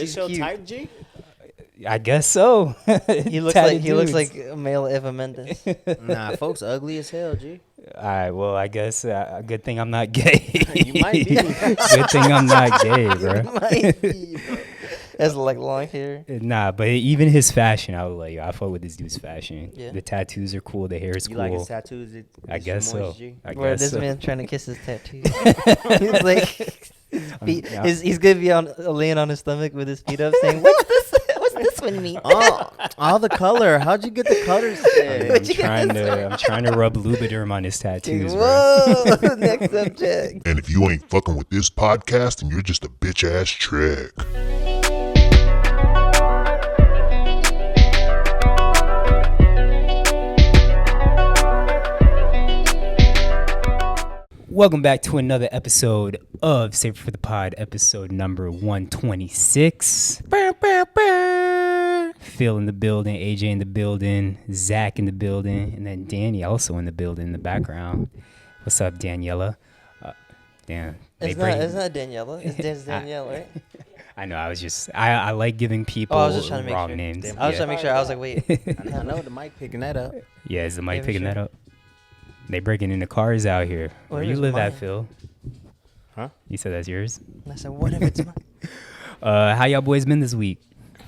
This your type, G? I guess so. He looks like a male Eva Mendes. Nah, folks ugly as hell, G. All right, well, I guess good thing I'm not gay. You might be. Good thing I'm not gay, bro. Might be, bro. Has like long hair. Nah, but even his fashion, I was like, I fuck with this dude's fashion. Yeah. The tattoos are cool. The hair is You cool. like his tattoos? I guess so. Moist, G? I Where guess this so. man trying to kiss his tattoo. He's like, he's gonna be laying on his stomach with his feet up, saying, "What's this? What's this one mean?" Oh, all the color. How'd you get the colors? I'm trying to rub Lubriderm on his tattoos, bro. Whoa! Next subject. And if you ain't fucking with this podcast, then you're just a bitch ass trick. Welcome back to another episode of Save It for the Pod, episode number 126. Phil in the building, AJ in the building, Zach in the building, and then Danny also in the building in the background. What's up, Daniela? Damn. It's not Daniela. It's Danielle, right? I know. I like giving people I was just trying to make wrong sure. names. I was trying to make sure. I was like, wait. I know the mic picking that up. Yeah, is the mic Yeah, for picking sure. that up? They breaking into cars out here. Where you is live mine? at, Phil? Huh? You said that's yours? And I said, what if it's mine? How y'all boys been this week?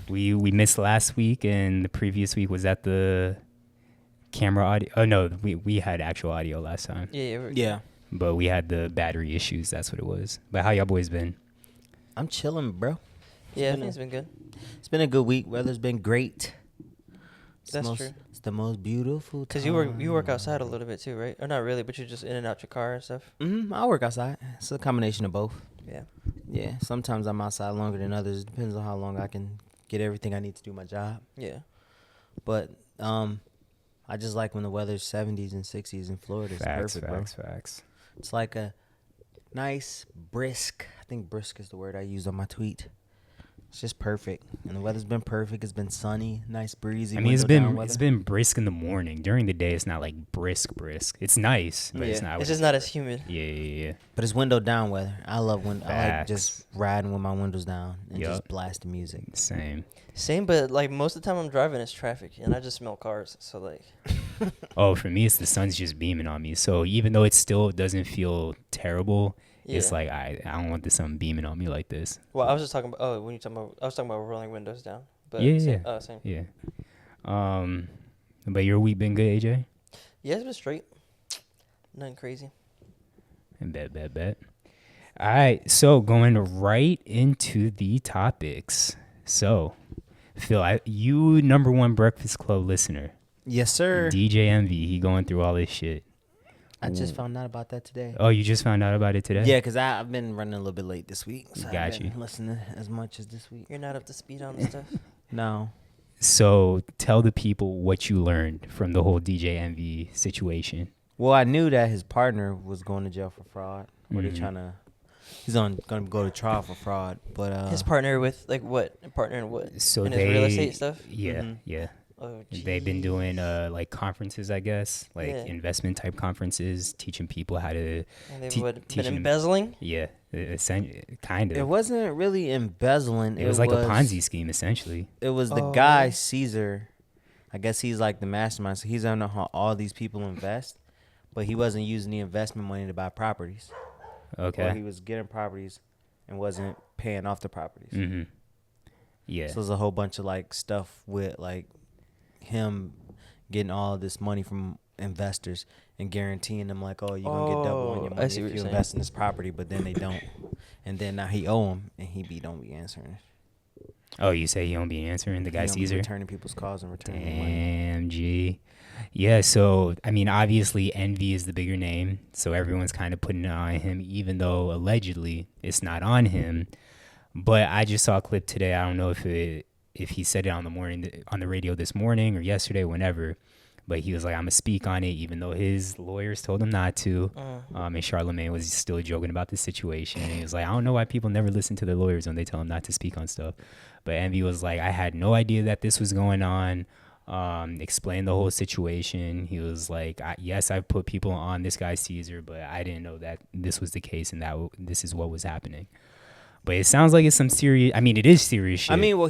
We missed last week, and the previous week was at the camera audio. Oh no, we had actual audio last time, Yeah. but we had the battery issues. That's what it was. But how y'all boys been? I'm chilling, bro. Yeah, I think it's been good. It's been a good week. Weather's been great. That's true. It's the most beautiful. Because you work outside a little bit too, right? Or not really, but you're just in and out your car and stuff. I work outside. It's a combination of both. Yeah. Yeah. Sometimes I'm outside longer than others. It depends on how long I can get everything I need to do my job. Yeah. But I just like when the weather's 70s and 60s in Florida. It's perfect, bro. Facts. It's like a nice brisk. I think brisk is the word I used on my tweet. It's just perfect, and the weather's been perfect. It's been sunny, nice breezy. I mean, it's window down been weather. it's been brisk in the morning. During the day, it's not like brisk. It's nice, but it's Yeah. not. It's just not as humid. Yeah. But it's window down weather. I love when I like Facts. just riding with my windows down and Yup. just blasting music. Same. Same, but like most of the time I'm driving, it's traffic, and I just smell cars. So like, Oh, for me, it's the sun's just beaming on me. So even though it still doesn't feel terrible, it's yeah. like I don't want the sun beaming on me like this. Well, I was just talking about. Oh, when you talking about, I was talking about rolling windows down. But Yeah, same, yeah. Same. Yeah. But your week been good, AJ? Yeah, it's been straight. Nothing crazy. And bet. All right, so going right into the topics. So, Phil, you number one Breakfast Club listener. Yes, sir. DJ Envy, he going through all this shit. I just found out about that today. Oh, you just found out about it today? Yeah, because I've been running a little bit late this week. So I Got haven't you. listening as much as this week. You're not up to speed on the stuff. No. So tell the people what you learned from the whole DJ Envy situation. Well, I knew that his partner was going to jail for fraud. Or Mhm. they trying to. He's going to go to trial for fraud. But His partner with like what? Partner in what? So in they his real estate stuff. Yeah, Mhm. yeah. Oh, They've been doing like conferences, I guess, like Yeah. investment type conferences, teaching people how to. And they've teach been them- embezzling. Yeah, kind of. it wasn't really embezzling. It was like a Ponzi scheme, essentially. It was the Oh, guy, really? Caesar. I guess he's like the mastermind. So he's on how all these people invest. But he wasn't using the investment money to buy properties. Or he Okay. was getting properties and wasn't paying off the properties. Mm-hmm. Yeah. So there's a whole bunch of like stuff with like him getting all this money from investors and guaranteeing them like, oh, you're going to get double on your Oh, I money see what if you're you saying. invest in this property, but then they don't. And then now he owe him and he don't be answering. Oh, you say he don't be answering the guy He don't be Caesar? returning people's calls and returning the money. Damn, G. Yeah, so, I mean, obviously, Envy is the bigger name, so everyone's kind of putting it on him, even though allegedly it's not on him. But I just saw a clip today. I don't know if he said it on the radio this morning or yesterday, whenever. But he was like, I'm going to speak on it, even though his lawyers told him not to. And Charlemagne was still joking about the situation. And he was like, I don't know why people never listen to their lawyers when they tell them not to speak on stuff. But Envy was like, I had no idea that this was going on. Explained the whole situation. He was like, yes, I've put people on this guy Caesar, but I didn't know that this was the case and that this is what was happening. But it sounds like it's some serious. I mean, it is serious shit. I mean, well,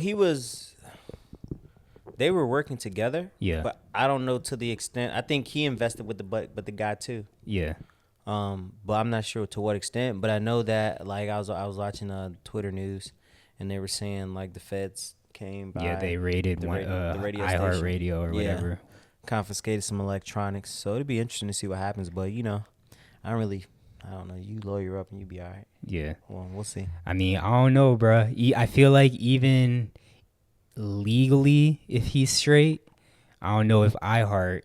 they were working together. Yeah. But I don't know to the extent. I think he invested with but the guy too. Yeah. But I'm not sure to what extent. But I know that like I was watching Twitter news, and they were saying like the feds came by. Yeah, they raided the radio iHeartRadio or Yeah. whatever. Confiscated some electronics. So it'd be interesting to see what happens. But I don't know. You lawyer up and you be all right. Yeah. Well, we'll see. I mean, I don't know, bro. I feel like even legally, if he's straight, I don't know if iHeart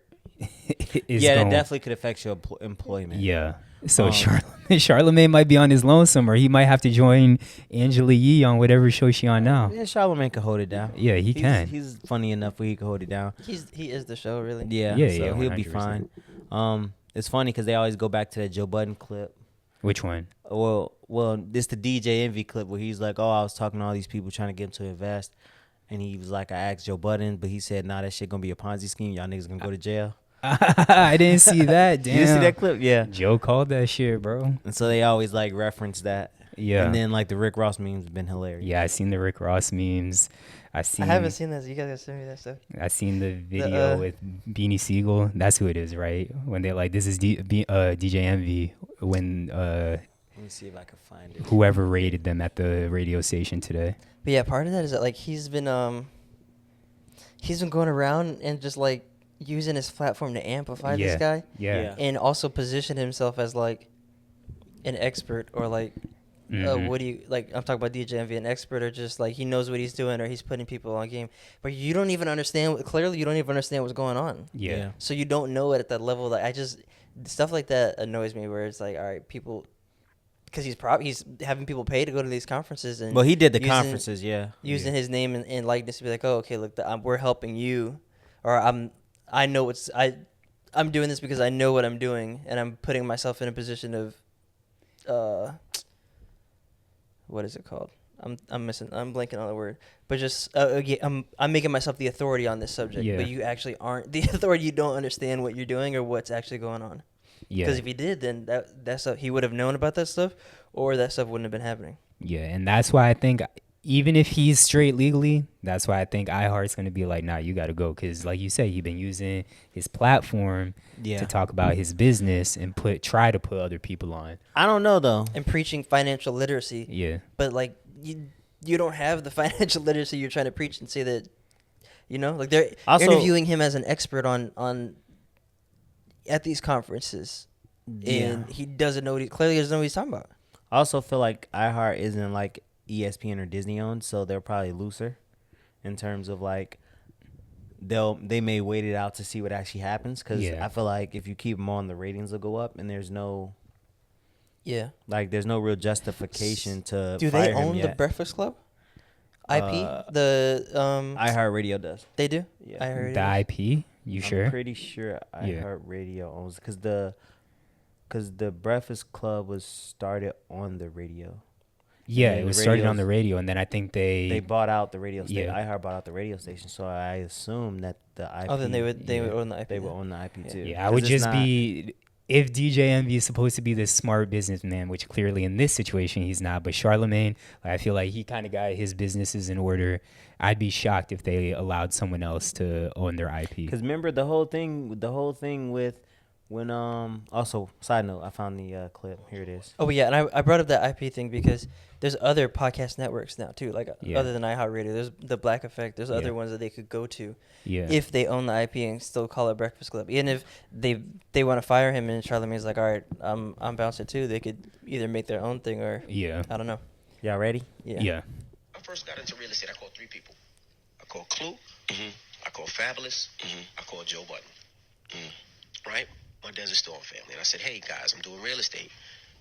is That definitely could affect your employment. Yeah. So Charlamagne might be on his lonesome, or he might have to join Angela Yee on whatever show she on now. Yeah, Charlamagne can hold it down. Yeah, he can. He's funny enough where he can hold it down. He is the show, really. Yeah, Yeah, so yeah, he'll be 100%. fine. It's funny because they always go back to that Joe Budden clip. Which one? Well, this the DJ Envy clip where he's like, "Oh, I was talking to all these people trying to get him to invest," and he was like, "I asked Joe Budden, but he said, nah, that shit gonna be a Ponzi scheme. Y'all niggas gonna go to jail." I didn't see that. Damn. You didn't see that clip? Yeah. Joe called that shit, bro. And so they always like reference that. Yeah. And then like the Rick Ross memes have been hilarious. Yeah, I seen the Rick Ross memes. I haven't seen this. You guys gotta send me that stuff. I seen the video with Beanie Siegel. That's who it is, right? When they're like, "This is DJ Envy." When Let me see if I can find it. whoever raided them at the radio station today. But yeah, part of that is that like he's been going around and just like using his platform to amplify this guy, Yeah. and also position himself as like an expert or like what do you like? I'm talking about DJ Envy, an expert, or just like he knows what he's doing, or he's putting people on game. But you don't even understand. Clearly, you don't even understand what's going on. Yeah. So you don't know it at that level. Like stuff like that annoys me. Where it's like, all right, people, because he's having people pay to go to these conferences, and Well, he did the using- conferences, using his name and likeness to be like, oh, okay, look, we're helping you, or I'm doing this because I know what I'm doing, and I'm putting myself in a position of, what is it called? I'm blanking on the word, but just I'm making myself the authority on this subject. Yeah. But you actually aren't the authority. You don't understand what you're doing or what's actually going on. Yeah. Because if he did, then that stuff he would have known about that stuff, or that stuff wouldn't have been happening. Yeah, and that's why I think even if he's straight legally, that's why I think iHeart's going to be like, nah, you got to go. Because like you said, he's been using his platform to talk about his business and try to put other people on. I don't know, though. And preaching financial literacy. Yeah. But like you don't have the financial literacy you're trying to preach and say that, like they're Also, interviewing him as an expert on at these conferences. Yeah. And he doesn't know clearly doesn't know what he's talking about. I also feel like iHeart isn't like ESPN or Disney owned, so they're probably looser in terms of like they may wait it out to see what actually happens, because I feel like if you keep them on, the ratings will go up, and there's no real justification to Do fire they him own yet. the Breakfast Club? IP? The iHeartRadio does. They do? Yeah. iHeartRadio The does? IP? You sure? I'm pretty sure iHeartRadio owns, because the Breakfast Club was started on the radio. Yeah, And it was the started on the radios- radio, and then I think They bought out the radio station. Yeah. iHeart bought out the radio station, so I assume that the IP. Oh, then they would own the IP. They would then. own the IP too. Yeah, I would just be, if DJ Envy is supposed to be this smart businessman, which clearly in this situation he's not, but Charlamagne, I feel like he kind of got his businesses in order. I'd be shocked if they allowed someone else to own their IP. Because remember the whole thing with when also side note, I found the clip. Here it is. Oh yeah, and I brought up that IP thing because there's other podcast networks now too, like Yeah. other than iHeartRadio. There's the Black Effect. There's Yeah. other ones that they could go to Yeah. if they own the IP and still call it Breakfast Club. Even if they want to fire him and Charlamagne's like, all right, I'm bouncing too. They could either make their own thing or Yeah. I don't know. Y'all ready? Yeah. I first got into real estate, I called 3 people. I called Clue, I called Fabulous, I called Joe Budden. Right? My Desert Storm family. And I said, hey guys, I'm doing real estate.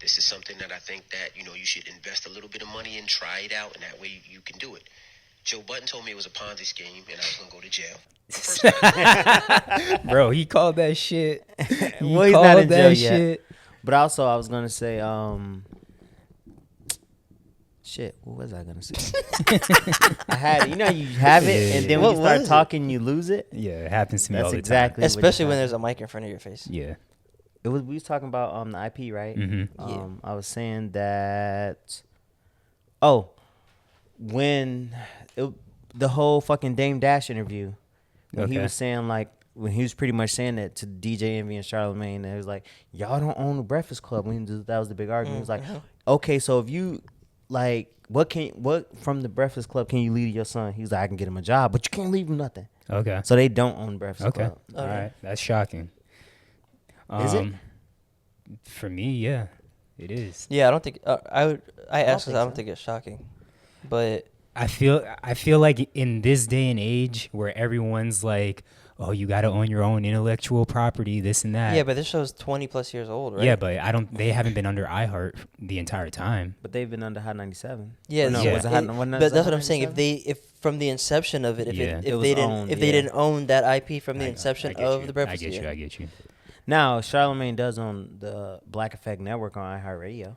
This is something that I think that, you should invest a little bit of money in, try it out, and that way you can do it. Joe Budden told me it was a Ponzi scheme and I was going to go to jail. First guy- Bro, he called that shit. He Well, he's called not in that jail shit. yet. But also, I was gonna say, shit. What was I gonna say? I had it. You have it, and then when you What start is it? talking, you lose it. Yeah, it happens to me That's all the exactly. what just Especially when happened. there's a mic in front of your face. time. Yeah. We was talking about the IP, right? Mhm. Yeah. I was saying that Oh, when the whole fucking Dame Dash interview, when he was saying like, when he was pretty much saying that to DJ Envy and Charlamagne, and it was like, y'all don't own the Breakfast Club. That was the big argument. It was like, okay, so if you like, what from the Breakfast Club can you leave to your son? He was like, I can get him a job, but you can't leave him nothing. Okay. So they don't own Breakfast Club. All right, that's shocking. Is it? For me, yeah, it is. Yeah, I don't think I don't think it's shocking, but I feel like in this day and age where everyone's like, oh, you got to own your own intellectual property, this and that. Yeah, but this show's 20+ years old, right? Yeah, but they haven't been under iHeart the entire time. But they've been under Hot 97. Yeah, no, yeah. was it Hot, but that's what I'm saying. If from the inception of it, if they didn't own that IP from the inception of the Breakfast Club. I get you. Now, Charlamagne does own the Black Effect Network on iHeartRadio.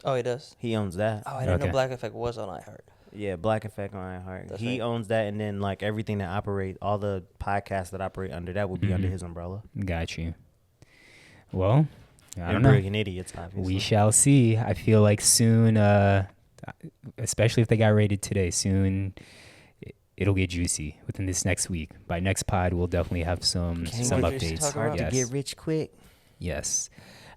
Oh, he does? He owns that. Oh, I didn't know Black Effect was on iHeart. Yeah, Black Effect on iHeart. That's He right. owns that, and then like everything that all the podcasts that operate under that will be under his umbrella. Got you. Well, I don't and know. Brilliant Idiots, obviously. We shall see. I feel like soon, especially if they got rated today, soon it'll get juicy within this next week. By next pod, we'll definitely have some updates. Talk Hard about. to get rich quick. Yes.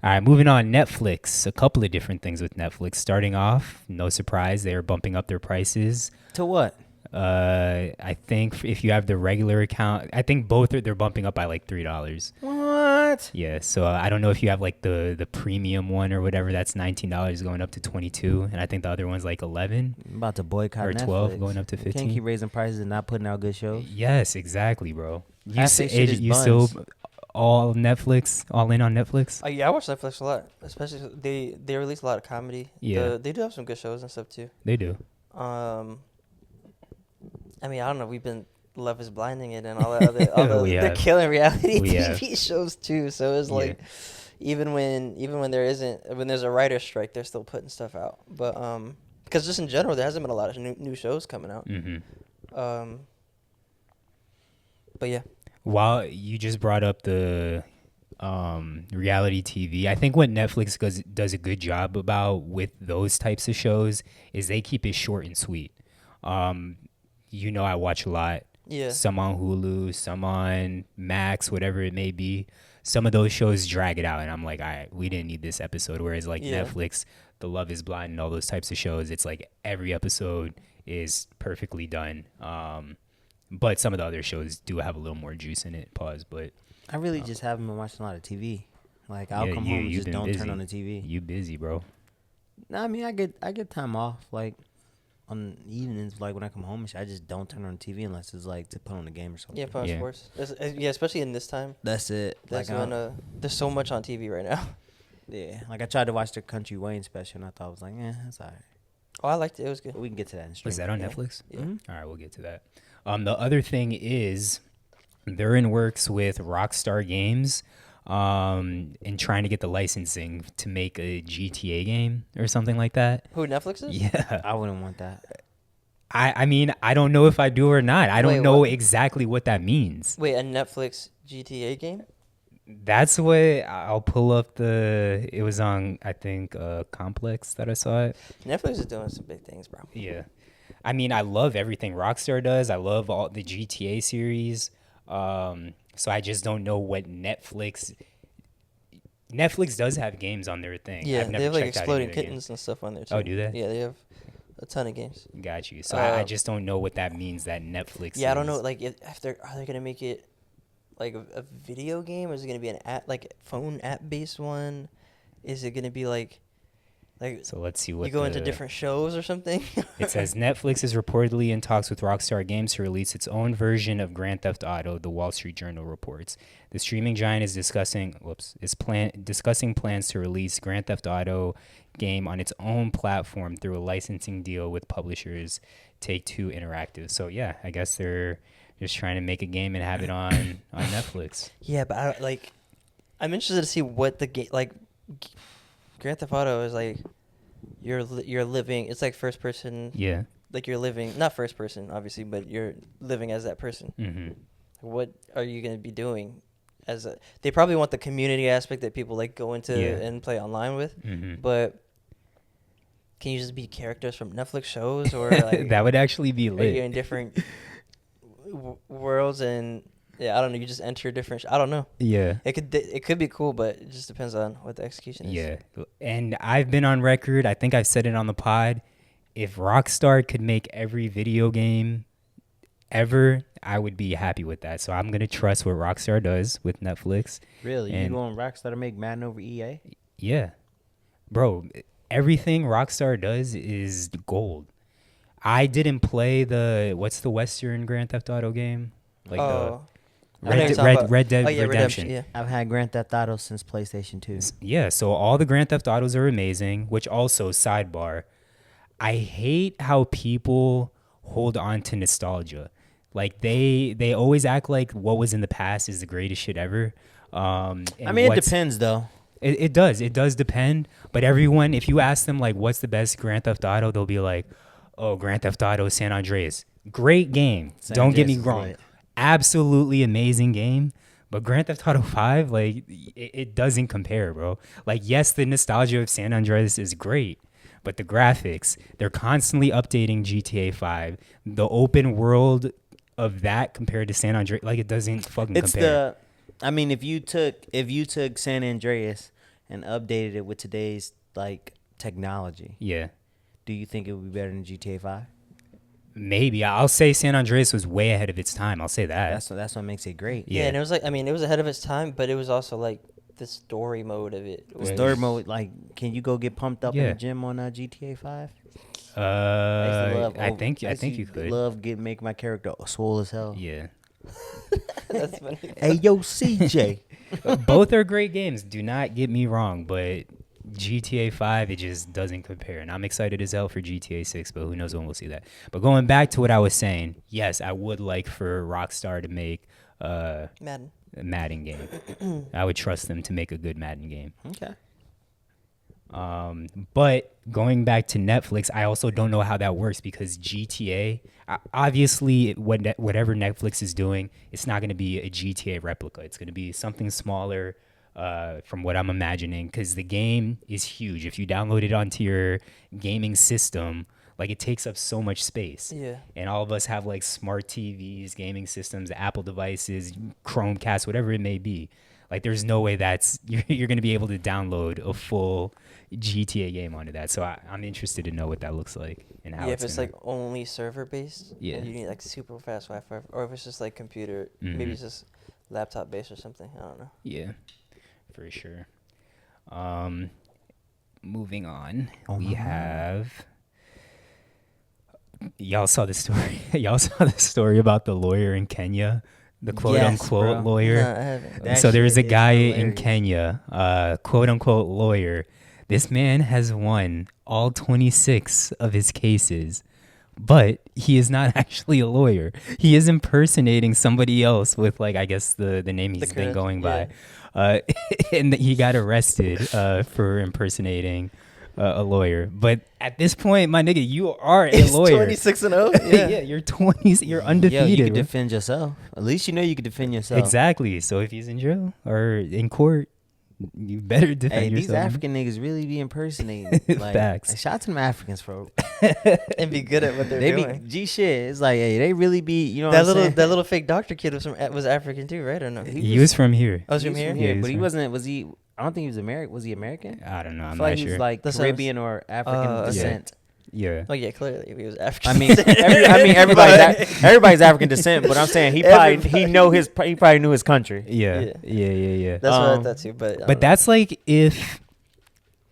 All right, moving on. Netflix. A couple of different things with Netflix. Starting off, no surprise, they are bumping up their prices. To what? I think if you have the regular account, I think they're bumping up by like $3. What? Yeah, so I don't know if you have like the premium one or whatever. That's $19 going up to $22, and I think the other one's like $11 I'm about to boycott or Netflix. $12 going up to You $15. can't keep raising prices and not putting out good shows. Yes, exactly, bro. You Half they shit is still buns. all Netflix, all in on Netflix? Yeah, I watch Netflix a lot, especially they release a lot of comedy. Yeah. They do have some good shows and stuff too. They do. I mean, I don't know. We've been Love Is Blinding it and all that other. They're killing reality TV shows too. So it's like, even when there's a writer's strike, they're still putting stuff out. But because just in general, there hasn't been a lot of new shows coming out. Mm-hmm. But yeah. While you just brought up the reality TV, I think what Netflix does a good job about with those types of shows is they keep it short and sweet. I watch a lot. Yeah. Some on Hulu, some on Max, whatever it may be. Some of those shows drag it out, and I'm like, all right, we didn't need this episode. Whereas like Netflix, The Love Is Blind, and all those types of shows, it's like every episode is perfectly done. But some of the other shows do have a little more juice in it. Pause. But I really just haven't been watching a lot of TV. Like I'll come home and just don't turn on the TV. You busy, bro? No, I mean I get time off. Like on evenings, like when I come home and shit, I just don't turn on the TV unless it's like to put on a game or something. Yeah, put on sports. Especially in this time. That's it. That's when there's so much on TV right now. Yeah, like I tried to watch the Country Wayne special and I thought it was like, that's alright. Oh, I liked it. It was good. But we can get to that in stream. Was that on Netflix? Yeah. Mm-hmm. All right, we'll get to that. The other thing is they're in works with Rockstar Games and trying to get the licensing to make a GTA game or something like that. Who, Netflix is? Yeah. I wouldn't want that. I mean, I don't know if I do or not. I don't Wait, know what? exactly what that means. Wait, a Netflix GTA game? That's what I'll pull up it was on, I think, Complex that I saw it. Netflix is doing some big things, bro. Yeah. I mean, I love everything Rockstar does. I love all the GTA series. So I just don't know what Netflix does have games on their thing. Yeah, I've never they have like checked out Exploding any of their Kittens and stuff on there too. Oh, do they? Yeah, they have a ton of games. Got you. So I just don't know what that means that Netflix Yeah, I don't know. Like, are they gonna make it like a video game, or is it gonna be an app, like phone app based one? Is it gonna be like? So let's see what you go into different shows or something. It says Netflix is reportedly in talks with Rockstar Games to release its own version of Grand Theft Auto, the Wall Street Journal reports. The streaming giant is discussing plans to release Grand Theft Auto game on its own platform through a licensing deal with publishers Take-Two Interactive. So yeah, I guess they're just trying to make a game and have it on Netflix. Yeah, but I'm interested to see what the game like. Grand Theft Auto is like you're living. It's like first person. Yeah. Like you're living, not first person, obviously, but you're living as that person. Mm-hmm. What are you going to be doing? They probably want the community aspect that people like go into and play online with. Mm-hmm. But can you just be characters from Netflix shows or like that would actually be lit. you're in different worlds and yeah, I don't know. You just enter different. I don't know. Yeah. It could be cool, but it just depends on what the execution is. Yeah. And I've been on record. I think I've said it on the pod. If Rockstar could make every video game ever, I would be happy with that. So I'm going to trust what Rockstar does with Netflix. Really? And you want Rockstar to make Madden over EA? yeah. Bro, everything Rockstar does is gold. I didn't play what's the Western Grand Theft Auto game? Like Red Dead Redemption. Yeah. I've had Grand Theft Auto since PlayStation 2. Yeah, so all the Grand Theft Autos are amazing, which also, sidebar, I hate how people hold on to nostalgia. Like, they always act like what was in the past is the greatest shit ever. I mean, it depends, though. It does. It does depend. But everyone, if you ask them, like, what's the best Grand Theft Auto, they'll be like, oh, Grand Theft Auto San Andreas. Great game. Don't get me wrong. Absolutely amazing game. But Grand Theft Auto 5, like, it doesn't compare, bro. Like, yes, the nostalgia of San Andreas is great. But the graphics, they're constantly updating GTA 5. The open world of that compared to San Andreas, like, it doesn't fucking compare. I mean, if you took San Andreas and updated it with today's like technology, Yeah. do you think it would be better than GTA 5? Maybe. I'll say San Andreas was way ahead of its time. I'll say that. That's what makes it great. Yeah, and it was like, I mean, it was ahead of its time, but it was also like the story mode of it. The story mode, like, can you go get pumped up in the gym on GTA 5? I think you could. Love make my character swole as hell. Yeah. That's funny. Hey, yo, CJ. Both are great games. Do not get me wrong, but GTA 5, it just doesn't compare. And I'm excited as hell for GTA 6, but who knows when we'll see that. But going back to what I was saying, yes, I would like for Rockstar to make Madden. a Madden game. I would trust them to make a good Madden game. Okay. But going back to Netflix, I also don't know how that works because GTA, obviously, whatever Netflix is doing, it's not going to be a GTA replica. It's going to be something smaller from what I'm imagining because the game is huge. If you download it onto your gaming system, like it takes up so much space. Yeah. And all of us have like smart TVs, gaming systems, Apple devices, Chromecast, whatever it may be. Like there's no way you're going to be able to download a full GTA game onto that. So I'm interested to know what that looks like and how if it's like only server based, yeah, and you need like super fast Wi-Fi, or if it's just like computer, maybe it's just laptop based or something. I don't know. Yeah, for sure. Moving on, we have. Y'all saw the story. Y'all saw the story about the lawyer in Kenya. The quote-unquote lawyer. No, I haven't. So there was a guy in Kenya, quote-unquote lawyer. This man has won all 26 of his cases, but he is not actually a lawyer. He is impersonating somebody else with, like, I guess the name he's been going by. And he got arrested for impersonating a lawyer. But at this point, my nigga, you are a lawyer. 26-0? Yeah, you're 20. You're undefeated. Yeah, you can defend yourself. At least you know you can defend yourself. Exactly. So if he's in jail or in court, you better defend yourself. These African niggas really be impersonating. Like, Facts. Shout out to them Africans, bro. And be good at what they're doing. G shit. It's like, hey, they really be, you know what I'm saying? That little fake doctor kid was African too, right? Or no? He was from here. Oh, was from here? Yeah, but he wasn't, was he, I don't think he was American. Was he American? I don't know. I'm not not sure. He was like Caribbean or African descent. Yeah. Oh yeah, clearly if he was African. I mean, everybody's African descent, but I'm saying he probably knew his country. Yeah. That's what I thought too. But that's like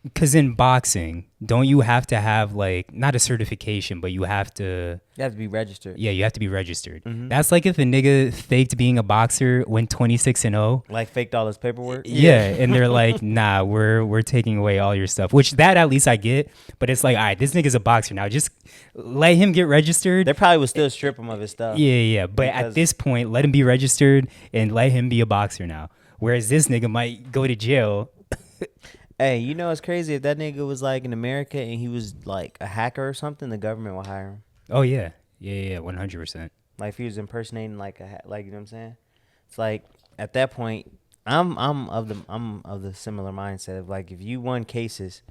because in boxing, don't you have to have like not a certification, but you have to be registered. Yeah, you have to be registered. Mm-hmm. That's like if a nigga faked being a boxer, went 26-0, like faked all his paperwork. Yeah, and they're like, nah, we're taking away all your stuff. Which that at least I get, but it's like, all right, this nigga's a boxer now. Just let him get registered. They probably would still strip him of his stuff. Yeah, but at this point, let him be registered and let him be a boxer now. Whereas this nigga might go to jail. Hey, you know it's crazy if that nigga was like in America and he was like a hacker or something, the government will hire him. Oh yeah, 100%. Like if he was impersonating like you know what I'm saying? It's like at that point, I'm of the similar mindset of like if you won cases,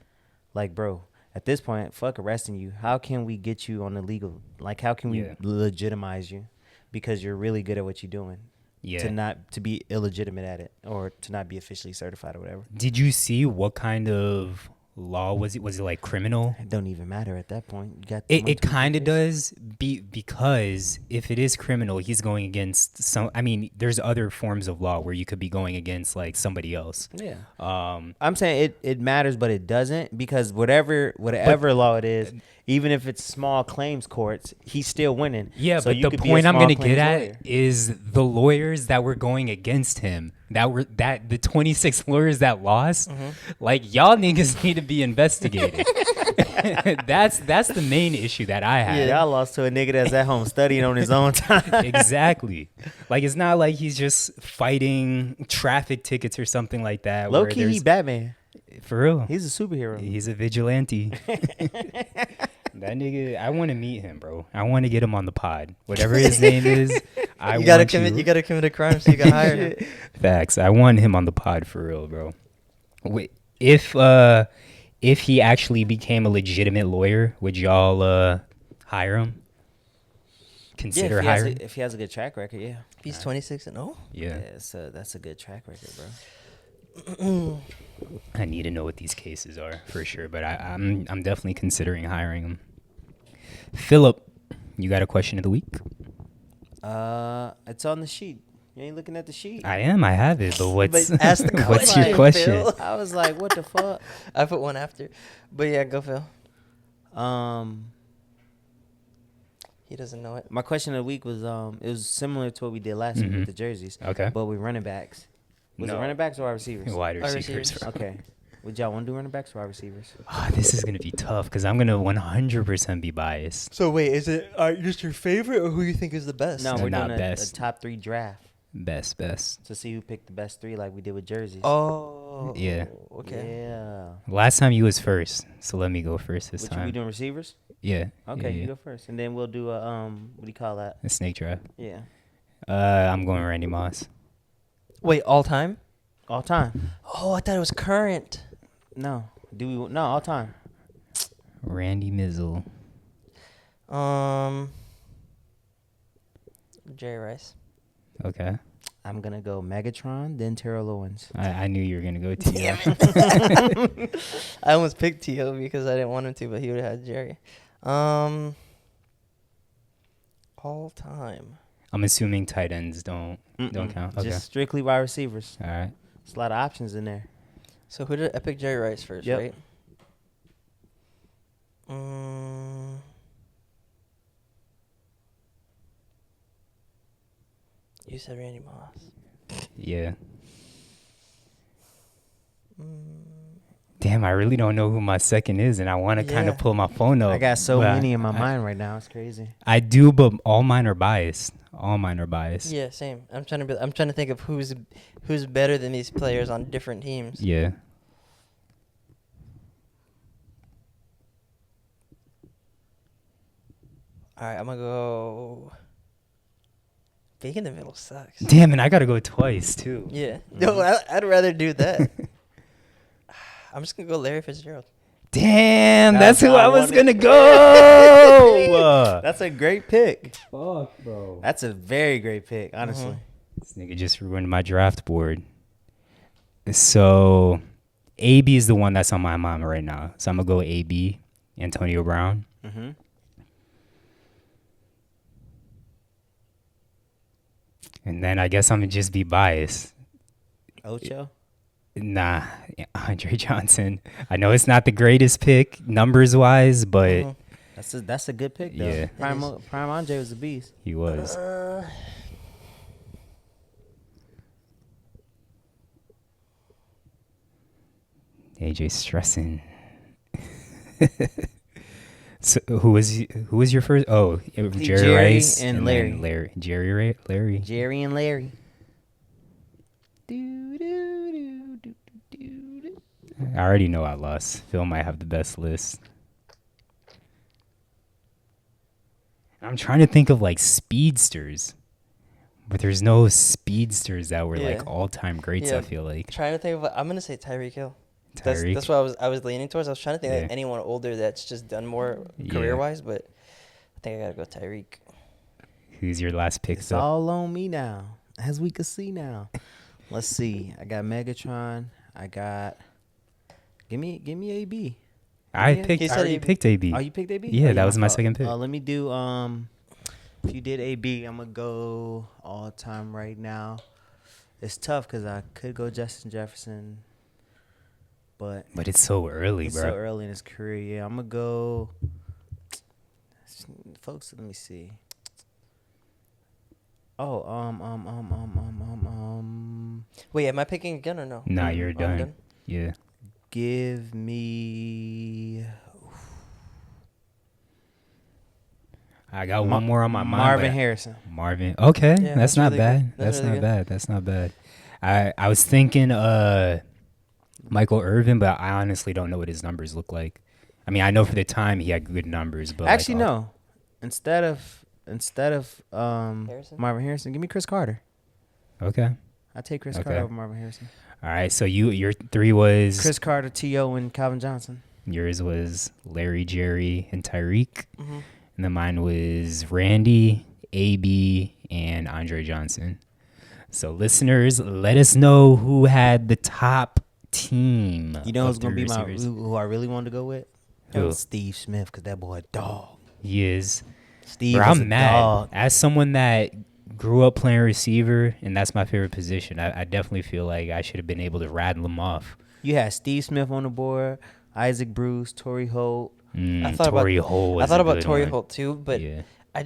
like bro, at this point, fuck arresting you. How can we get you on the legal? Like, how can we legitimize you? Because you're really good at what you're doing. Yeah. To be illegitimate at it, or to not be officially certified or whatever. Did you see what kind of law was it? Was it like criminal? It don't even matter at that point. You got it kind of does because if it is criminal, he's going against some. I mean, there's other forms of law where you could be going against like somebody else. Yeah. I'm saying it matters, but it doesn't, because whatever law it is, even if it's small claims courts, he's still winning. Yeah, so but the point I'm going to get at is the lawyers that were going against him, the 26 lawyers that lost, like, y'all niggas need to be investigated. That's the main issue that I have. Yeah, y'all lost to a nigga that's at home studying on his own time. Exactly. Like, it's not like he's just fighting traffic tickets or something like that. Low key, he Batman. For real. He's a superhero. He's a vigilante. That nigga, I want to meet him, bro. I want to get him on the pod. Whatever his name is, you gotta commit a crime so you can hire him. Facts. I want him on the pod for real, bro. Wait, if he actually became a legitimate lawyer, would y'all hire him? Consider hiring? If he has a good track record, yeah. If he's 26-0? Yeah. That's a good track record, bro. I need to know what these cases are for sure, but I'm definitely considering hiring him. Philip, you got a question of the week? It's on the sheet. You ain't looking at the sheet? I am. I have it, but what's ask the what's your question? Phil. I was like, what the fuck? I put one after, but yeah, go Phil. He doesn't know it. My question of the week was it was similar to what we did last week with the jerseys. Okay. But with running backs. Was it running backs or wide receivers? Wide receivers. Okay. Would y'all want to do running backs or wide receivers? Oh, this is gonna be tough because I'm gonna 100% be biased. So wait, is it just your favorite or who you think is the best? No, No, we're not doing a best. top 3 draft Best. to see who picked the best 3, like we did with jerseys. Oh. Yeah. Okay. Yeah. Last time you was first, so let me go first this Which time. we doing receivers? Yeah. Okay, yeah. you go first, and then we'll do a what do you call that? A snake draft. Yeah. I'm going Randy Moss. Wait, all time? All time. Oh, I thought it was current. No. No, all time. Randy Mizzle. Jerry Rice. Okay. I'm gonna go Megatron, then Terrell Owens. I knew you were gonna go to you. I almost picked T.O. because I didn't want him to, but he would have had Jerry. All time. I'm assuming tight ends don't count. Okay. Just strictly wide receivers. All right. There's a lot of options in there. So who did I pick? Jerry Rice first, Yep. right? You said Randy Moss. Yeah. Damn, I really don't know who my second is, and I want to kind of pull my phone up. I got so but many in my mind right now. It's crazy. I do, but all mine are biased. Yeah, same. I'm trying to think of who's better than these players on different teams. Yeah. All right, I'm gonna go. Being in the middle sucks. Damn, and I gotta go twice too. Yeah. No, I'd rather do that. I'm just gonna go Larry Fitzgerald. Damn, that's who I I was wanted. gonna go. That's a great pick. Fuck, bro. That's a very great pick, honestly. This nigga just ruined my draft board. So, AB is the one that's on my mind right now. So I'm gonna go AB, Antonio Brown. Mm-hmm. And then I guess I'm gonna just be biased. Ocho? Nah, Andre Johnson. I know it's not the greatest pick numbers wise, but That's a good pick though. Yeah. Prime Andre was a beast. he was. AJ stressing. So who was your first? Oh, Jerry Rice and then Larry. Larry. Jerry and Larry. I already know I lost. Phil might have the best list. I'm trying to think of like speedsters, but there's no speedsters that were like all-time greats. Yeah. I feel like Trying to think of. I'm gonna say Tyreek Hill. That's what I was leaning towards. I was trying to think like anyone older that's just done more career wise, but I think I gotta go Tyreek. Who's your last pick? It's all on me now, as we can see now. Let's see. I got Megatron. I got. Give me AB. I already picked AB. Oh, you picked AB? Yeah, that was my second pick. Let me do. If you did AB, I'm gonna go all time right now. It's tough because I could go Justin Jefferson, but it's so early, it's bro. so early in his career. Yeah, I'm gonna go. Folks, let me see. Oh, Wait, am I picking again or no? Nah, you're done. Yeah. Give me. I got one more on my mind. Marvin Harrison. Marvin. Okay, Yeah, that's not really bad. good. That's really not good. bad. That's not bad. I was thinking Michael Irvin, but I honestly don't know what his numbers look like. I mean, I know for the time he had good numbers, but Actually, no. Instead of Harrison? Marvin Harrison, give me Chris Carter. Okay. I take Chris Carter over Marvin Harrison. All right. So your three was Chris Carter, T.O., and Calvin Johnson. Yours was Larry, Jerry, and Tyreek. Mm-hmm. And then mine was Randy, AB, and Andre Johnson. So listeners, let us know who had the top team. You know who's going going to to be who I really wanted to go with? Who? Steve Smith, because that boy a dog. He is. Steve Bro, is I'm a mad. dog. As someone that grew up playing receiver, and that's my favorite position, I definitely feel like I should have been able to rattle them off. You had Steve Smith on the board, Isaac Bruce, Torrey Holt. I thought about Torrey Holt too, but I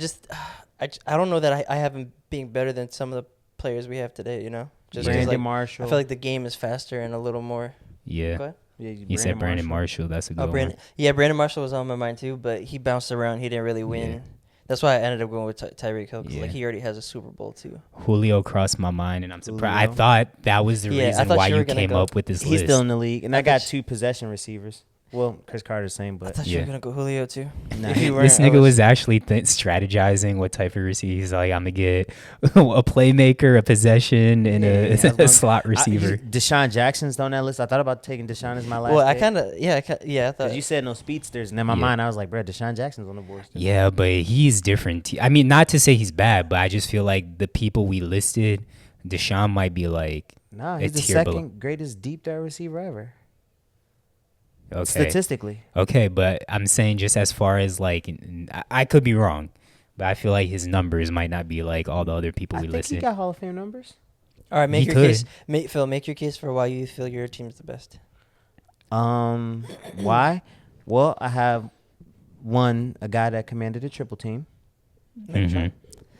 don't know that I have him being better than some of the players we have today. You know, just Brandon Marshall. I feel like the game is faster and a little more. Yeah. Go ahead. You said Brandon Marshall. That's a good one. Yeah, Brandon Marshall was on my mind too, but he bounced around. He didn't really win. Yeah. That's why I ended up going with Tyreek Hill because like he already has a Super Bowl too. Julio crossed my mind, and I'm surprised. I thought that was the reason why you came up with this list. He's still in the league, and I got two possession receivers. Well, Chris Carter's same, but I thought you were gonna go Julio too. Nah, this nigga was actually strategizing what type of receiver. He's like, I'm gonna get a playmaker, a possession, and a slot receiver. Deshaun Jackson's on that list. I thought about taking Deshaun as my last. Well, pick. I thought you said no speedsters, and in my mind I was like, bro, Deshaun Jackson's on the board. Still. Yeah, but he's different. I mean, not to say he's bad, but I just feel like the people we listed, Deshaun might be like. Nah, he's the second greatest deep threat receiver ever. Okay. Statistically. Okay, but I'm saying just as far as like, I could be wrong, but I feel like his numbers might not be like all the other people we listed. I think he got Hall of Fame numbers. All right, make your case. Phil, make your case for why you feel your team's the best. Why? Well, I have a guy that commanded a triple team. Mm-hmm.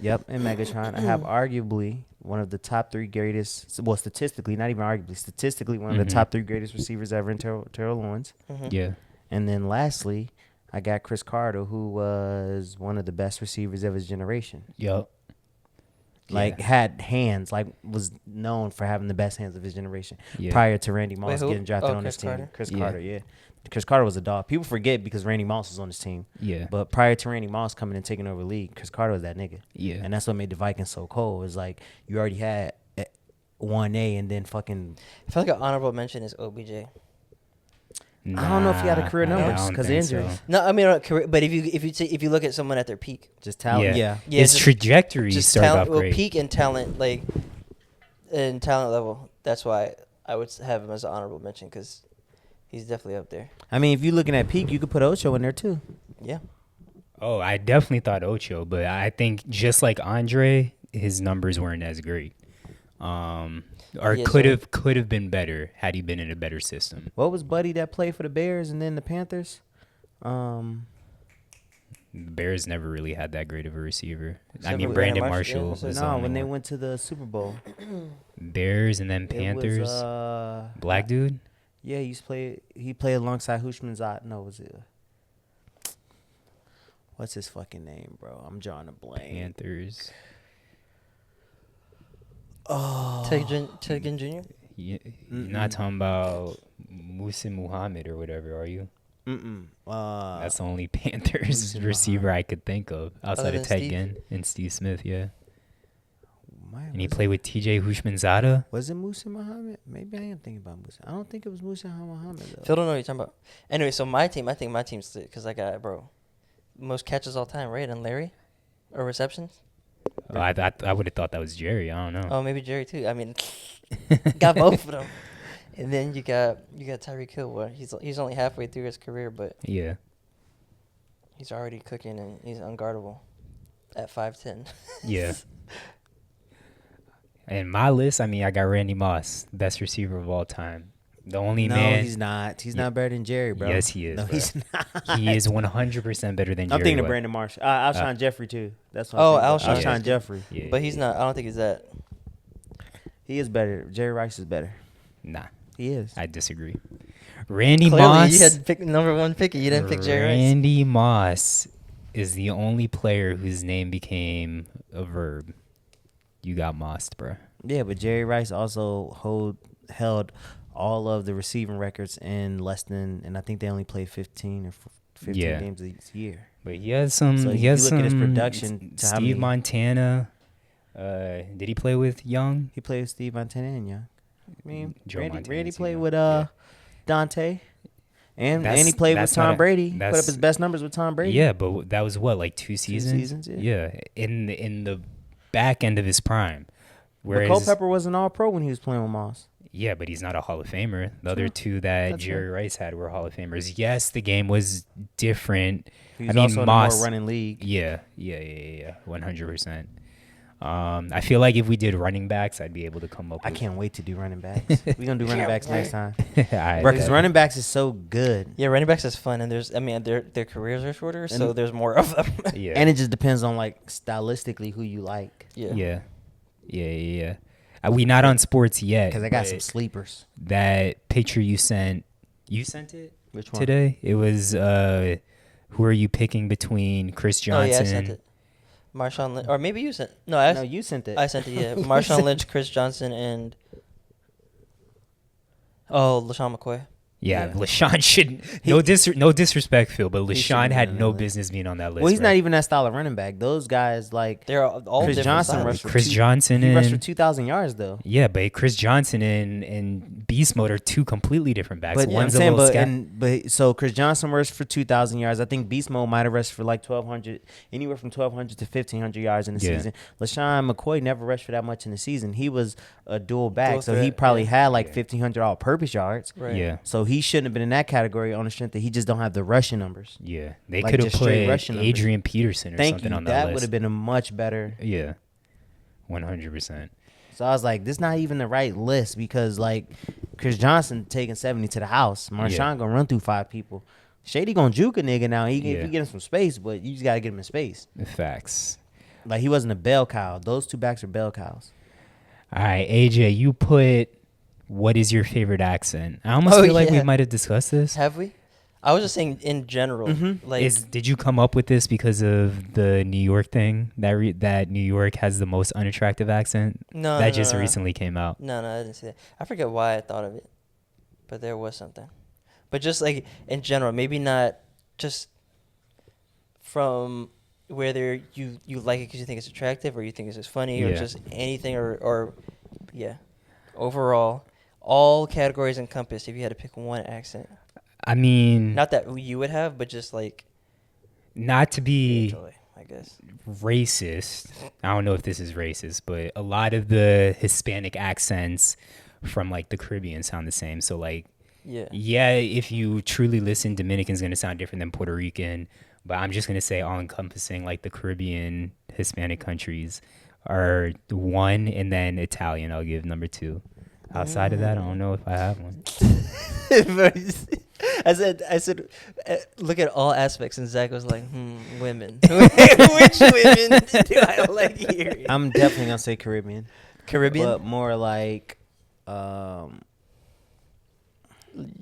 Yep, and Megatron. I have arguably one of the top three greatest, well, statistically, not even arguably, statistically, one of the top three greatest receivers ever in Terrell Owens. Mm-hmm. Yeah. And then lastly, I got Chris Carter, who was one of the best receivers of his generation. Yep. Like, had hands, like, was known for having the best hands of his generation Yeah. prior to Randy Moss getting drafted on Chris his team. Carter? Chris Carter, yeah. Chris Carter was a dog. People forget because Randy Moss was on his team. Yeah. But prior to Randy Moss coming and taking over the league, Chris Carter was that nigga. Yeah. And that's what made the Vikings so cold. It was like you already had 1A and then fucking. I feel like an honorable mention is OBJ. I don't know if he had a career numbers because of injuries. So. No, I mean career, but if you look at someone at their peak, just talent. Yeah. His trajectory started off great. Well, peak and talent, like in talent level. That's why I would have him as an honorable mention because he's definitely up there. I mean, if you're looking at peak, you could put Ocho in there too. Yeah. Oh, I definitely thought Ocho, but I think just like Andre, his numbers weren't as great. Could have been better had he been in a better system. What was Buddy that played for the Bears and then the Panthers? The Bears never really had that great of a receiver. I mean, Brandon Marshall. When they went to the Super Bowl. Bears and then Panthers. Black dude. Yeah, he played alongside Hushmanzad. No, was it? What's his fucking name, bro? I'm drawing a blank. Panthers. Oh. Tegan Jr.? You're not talking about Musin Muhammad or whatever, are you? That's the only Panthers receiver I could think of outside of Tegan and Steve Smith, yeah. And he played with T.J. Hushmanzada. Was it Musa Muhammad? Maybe I am thinking about Musa. I don't think it was Musa Muhammad though. Phil don't know what you're talking about. Anyway, so my team, I think my team's sick because I got, bro, most catches all time, right? And Larry? Or receptions? Oh, I would have thought that was Jerry. I don't know. Oh, maybe Jerry too. I mean, got both of them. And then you got Tyreek Hill. Well, he's only halfway through his career, but Yeah. he's already cooking and he's unguardable at 5'10". Yeah. And my list, I mean, I got Randy Moss, best receiver of all time. The only man. No, he's not. He's not better than Jerry, bro. Yes, he is. No, bro. he's not. He is 100% better than Jerry. I'm thinking of West. Brandon Marsh. Alshon Jeffrey too. That's what Oh, I'm thinking of. Alshon. Alshon Jeffrey. Yeah, But he's not. I don't think he's that. He is better. Jerry Rice is better. Nah, He is. I disagree. Randy Clearly, Moss. you had to pick number one pick. You didn't pick Jerry Rice. Randy Moss is the only player whose name became a verb. You got mossed, bro. Yeah, but Jerry Rice also held all of the receiving records in less than, and I think they only played 15 or 15 Yeah. games a year. But he has some. So he if has you some. look at his production to how Steve many- Montana. Did he play with Young? He played with Steve Montana and Young. I mean, Joe Randy Montana's played Young. with Yeah. Dante, and That's- he played with that's not Tom a- Brady. Put that's- up his best numbers with Tom Brady. Yeah, but that was what, like 2 seasons? seasons, yeah. In the back end of his prime. But Whereas, Culpepper was an All-Pro when he was playing with Moss. yeah, but he's not a Hall of Famer. The other two that That's Jerry true. Rice had were Hall of Famers. Yes, the game was different. He was I mean, also Moss. in a more running league. Yeah, 100%. I feel like if we did running backs, I'd be able to come up. I with can't wait to do running backs. We're gonna do running backs next time. Alright, Bro, because bet. running backs is so good. Yeah, running backs is fun, and their careers are shorter, so And- there's more of them. Yeah. And it just depends on like stylistically who you like. Yeah. We not on sports yet. Because I got but some sleepers. that picture you sent it Which one? today. It was who are you picking between Chris Oh Johnson? yeah, I sent it. Marshawn Lynch, or maybe you sent. No, I No, you sent it. I sent it. Yeah, Marshawn Lynch, Chris Johnson, and LaShawn McCoy. Yeah, Yeah. LaShawn shouldn't. No disrespect, Phil, but He LaShawn shouldn't had be on no that list. business being on that list. Well, he's bro. not even that style of running back. Those guys like They're all Chris different Johnson styles. rushed for Chris Johnson he rushed for and 2,000 yards though. yeah, but Chris Johnson and Beast Mode are two completely different backs. But One's I'm saying, a little but so Chris Johnson rushed for 2,000 yards. I think Beast Mode might have rushed for like 1,200, anywhere from 1,200 to 1,500 yards in the Yeah. season. LaShawn McCoy never rushed for that much in the season. He was a dual back, Dual so he threat, probably yeah. had like Yeah. 1,500 all-purpose yards. Right. Yeah, So he shouldn't have been in that category on the strength that he just don't have the rushing numbers. yeah. They Like could have just straight put rushing numbers. Adrian Peterson or Thank something you. on that That list. would have been a much better. Yeah, 100%. So I was like, this not even the right list because like Chris Johnson taking 70 to the house. Marshawn Yeah. gonna run through 5 people. Shady gonna juke a nigga now. He Yeah. if you get him some space, but you just gotta get him in space. Facts. Like he wasn't a bell cow. Those two backs are bell cows. All right, AJ, you put what is your favorite accent? I almost Oh, feel like we yeah. might have discussed this. Have we? I was just saying in general. Like Did you come up with this because of the New York thing that New York has the most unattractive accent? no, That no, just no, no. recently came out. No, I didn't see that. I forget why I thought of it, but there was something. But just like in general, maybe not just from whether you like it because you think it's attractive or you think it's just funny or Yeah. just anything or yeah. Overall, all categories encompassed. If you had to pick one accent, I mean, not that you would have, but just like not to be enjoy, I guess. racist. I don't know if this is racist, but a lot of the Hispanic accents from like the Caribbean sound the same. So like, Yeah. if you truly listen, Dominican's gonna sound different than Puerto Rican. But I'm just gonna say all encompassing, like the Caribbean Hispanic countries are 1, and then Italian I'll give number 2. Outside of that, I don't know if I have one. I said, look at all aspects, and Zach was like, women. Which women do I like here? I'm definitely gonna say Caribbean. Caribbean? But more like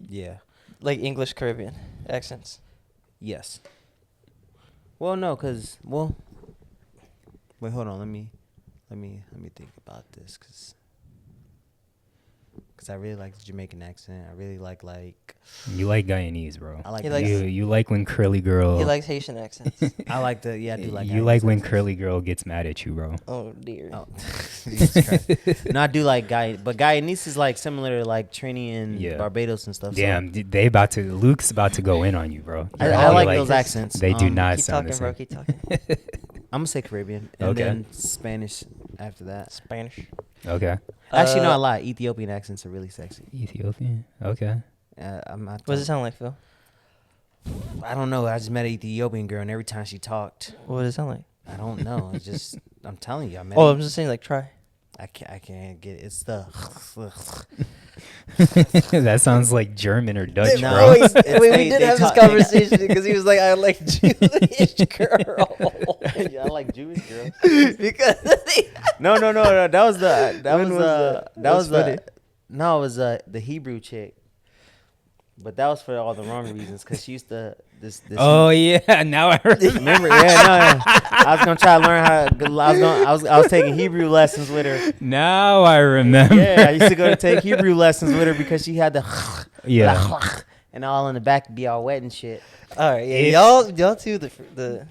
yeah. Like English Caribbean accents. Yes. Well, no, cause wait, hold on. Let me think about this, because I really like the Jamaican accent. I really like You like Guyanese, bro. I like He likes- you like when curly girl. He likes Haitian accents. I like the I do like you like Guyanese when accents. curly girl gets mad at you, bro. Oh dear. Oh, Jesus Christ. No, I do like but Guyanese is like similar to like Trini and Barbados and stuff. Damn, so. Luke's about to go in on you, bro. I like those accents. They do not Keep sound talking, the bro. same. Keep talking. I'm gonna say Caribbean and Okay. then Spanish after that. Spanish. Okay. Actually, no, I lie. Ethiopian accents are really sexy. Ethiopia. Okay. I'm not. What does it sound like, Phil? I don't know. I just met an Ethiopian girl, and every time she talked, What does it sound like? I don't know. It's just I'm telling you, I met. Oh, I'm just saying, like, try. I can't get it. It's the. That sounds like German or Dutch, No. bro. Wait, we they did have this talk- conversation because he was like, I like Jewish girl. Yeah, I like Jewish girls. Because No. That was the. That When was was that? That That's was funny. the. No, it was the Hebrew chick. But that was for all the wrong reasons, because she used to this. Oh yeah, now I remember. Remember? Yeah, no. I was gonna try to learn how. I was taking Hebrew lessons with her. Now I remember. Yeah, I used to go to take Hebrew lessons with her because she had the Yeah. and all in the back be all wet and shit. all right, yeah, If- y'all two the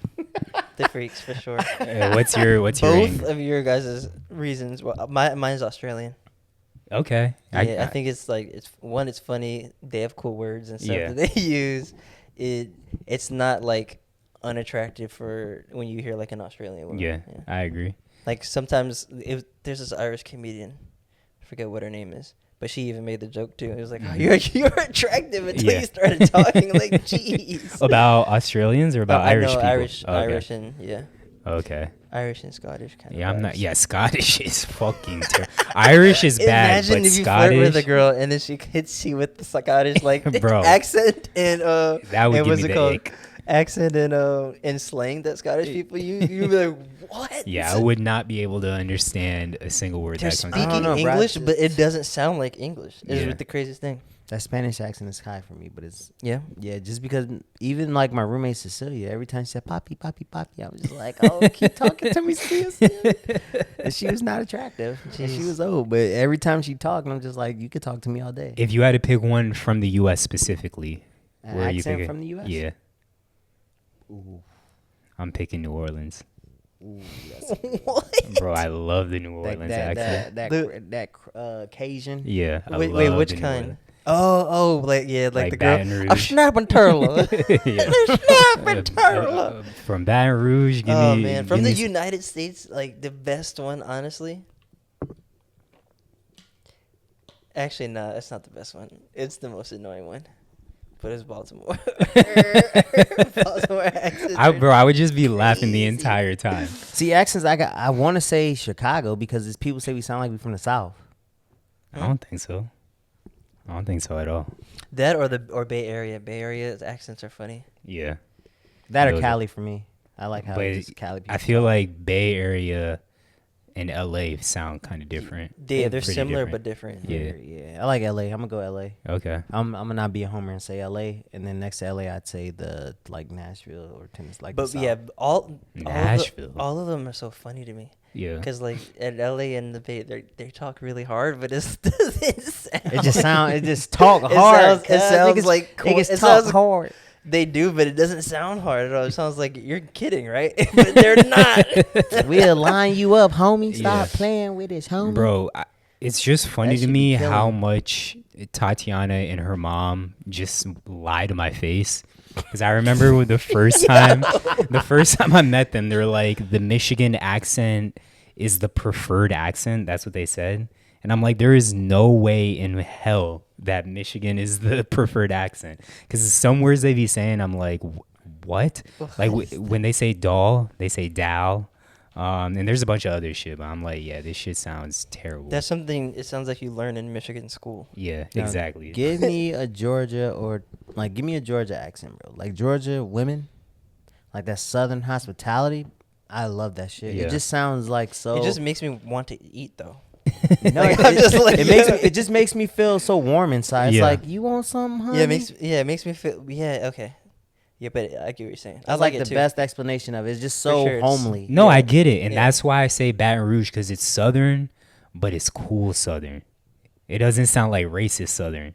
freaks for sure. What's your Both ring? of your guys' reasons. Well, mine's Australian. Okay. Yeah, I think it's like it's funny. They have cool words and stuff Yeah. that they use. It's not like unattractive for when you hear like an Australian word. Yeah, I agree. Like sometimes there's this Irish comedian, I forget what her name is, but she even made the joke too. It was like, oh, you're attractive until Yeah. you started talking. Like, jeez. About Australians or about I Irish know people? Irish, Okay. Irish and yeah, Okay. Irish and Scottish kind of. Yeah, I'm not. vibes. Yeah, Scottish is fucking terrible. Irish is bad, Imagine but if you Scottish. flirt with a girl and then she hits you with the Scottish like Bro. accent and That would and give what's me it the called? ick. Accent and slang that Scottish people use. You'd be like, what? Yeah, I would not be able to understand a single word They're that comes I speaking don't know, bro. English, but it doesn't sound like English. Is Yeah. the craziest thing. That Spanish accent is high for me, but it's Yeah. just because even like my roommate Cecilia, every time she said "papi, papi, papi," I was just like, "Oh, keep talking to me, Cecilia." And she was not attractive, and she Jeez. was old. But every time she talked, I'm just like, "You could talk to me all day." If you had to pick one from the U.S. specifically, An where are you accent picking? from the US? Yeah, Ooh, I'm picking New Orleans. ooh, What? Bro, I love the New Orleans accent. that Cajun. Yeah, I Wait, love which the New kind? Orleans. Oh, like the girl. Baton I'm Rouge. snapping turtle. Yeah. snapping turtle. From Baton Rouge, give Oh me. man, from give the me s- United States, like the best one, honestly. Actually, no, it's not the best one. It's the most annoying one. But it's Baltimore. Baltimore accent. I would just be laughing the crazy. entire time. See, accents. I want to say Chicago because it's people say we sound like we from the South. I don't think so. I don't think so at all. That or Bay Area. Bay Area accents are funny. Yeah. That or Those are- Cali for me. I like how But just Cali people. I feel like Bay Area and LA sound kind of different. They're Pretty similar different. but different. Yeah. Yeah, I like LA. I'm gonna go LA. Okay. I'm gonna not be a homer and say LA, and then next to LA, I'd say the like Nashville or Tennessee, like. But the yeah, South. Nashville. all of them are so funny to me. Yeah. Because like at LA and the Bay, they talk really hard, but it doesn't sound. It just talk It hard. sounds- it sounds like niggas it talk sounds- hard. They do, but it doesn't sound hard at all. It sounds like you're kidding, right? But they're not. We'll line you up, homie. Stop Yeah. playing with this, homie. Bro, it's just funny That to shit me be killing how me. much Tatiana and her mom just lie to my face. Because I remember with the first time I met them, they're like, the Michigan accent is the preferred accent. That's what they said. And I'm like, there is no way in hell that Michigan is the preferred accent. Because some words they be saying, I'm like, what? Like when they say doll, they say dow. And there's a bunch of other shit, but I'm like, yeah, this shit sounds terrible. That's something. It sounds like you learn in Michigan school. Yeah, Now, exactly. Give me a Georgia give me a Georgia accent, bro. Like Georgia women, like that Southern hospitality. I love that shit. Yeah. It just sounds like so. It just makes me want to eat though. no, Like, it, I'm just like, it just makes me feel so warm inside. It's Yeah. like, you want something, honey? Yeah, it makes me feel. Yeah, okay. Yeah, but I get what you're saying. I That's like like it the too. best explanation of it. It's just so sure, it's- homely. No, Yeah. I get it. And Yeah. that's why I say Baton Rouge, because it's Southern, but it's cool Southern. It doesn't sound like racist Southern.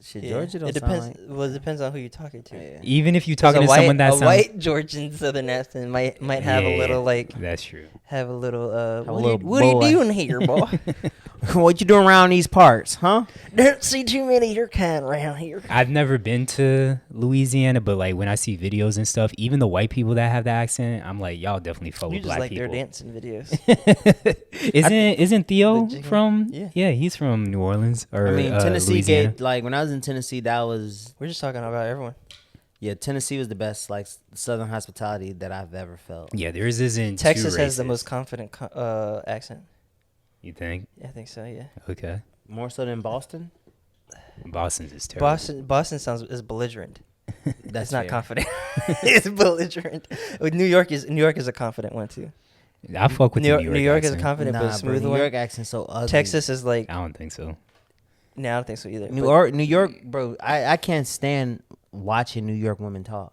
Shit, Georgia don't it depends. sound like. Well, it depends on who you're talking to. Yeah. Even if you're 'Cause talking to someone that a sounds white Georgian Southern accent might have a little like that's true. have a little little what are you boy. doing here, boy? What you doing around these parts, huh? Don't see too many of your kind around here. I've never been to Louisiana, but like when I see videos and stuff, even the white people that have the accent, I'm like, y'all definitely fuck You with just black like people. their dancing videos. Isn't Theo The jiggle. from? Yeah. he's from New Orleans or I mean, Tennessee Louisiana. gave, like when I was in Tennessee, that was We're just talking about everyone. Tennessee was the best like Southern hospitality that I've ever felt. Yeah, theirs isn't. Texas too has the racist. most confident accent. You think? I think so. Yeah. Okay. More so than Boston. Boston's is terrible. Boston is belligerent. That's It's not fair. confident. It's belligerent. New York is a confident one too. I fuck with New the York, New York is a accent. confident Nah, but bro, smooth New one. York accent so ugly. Texas is like I don't think so. no, I don't think so either. New York, bro. I can't stand watching New York women talk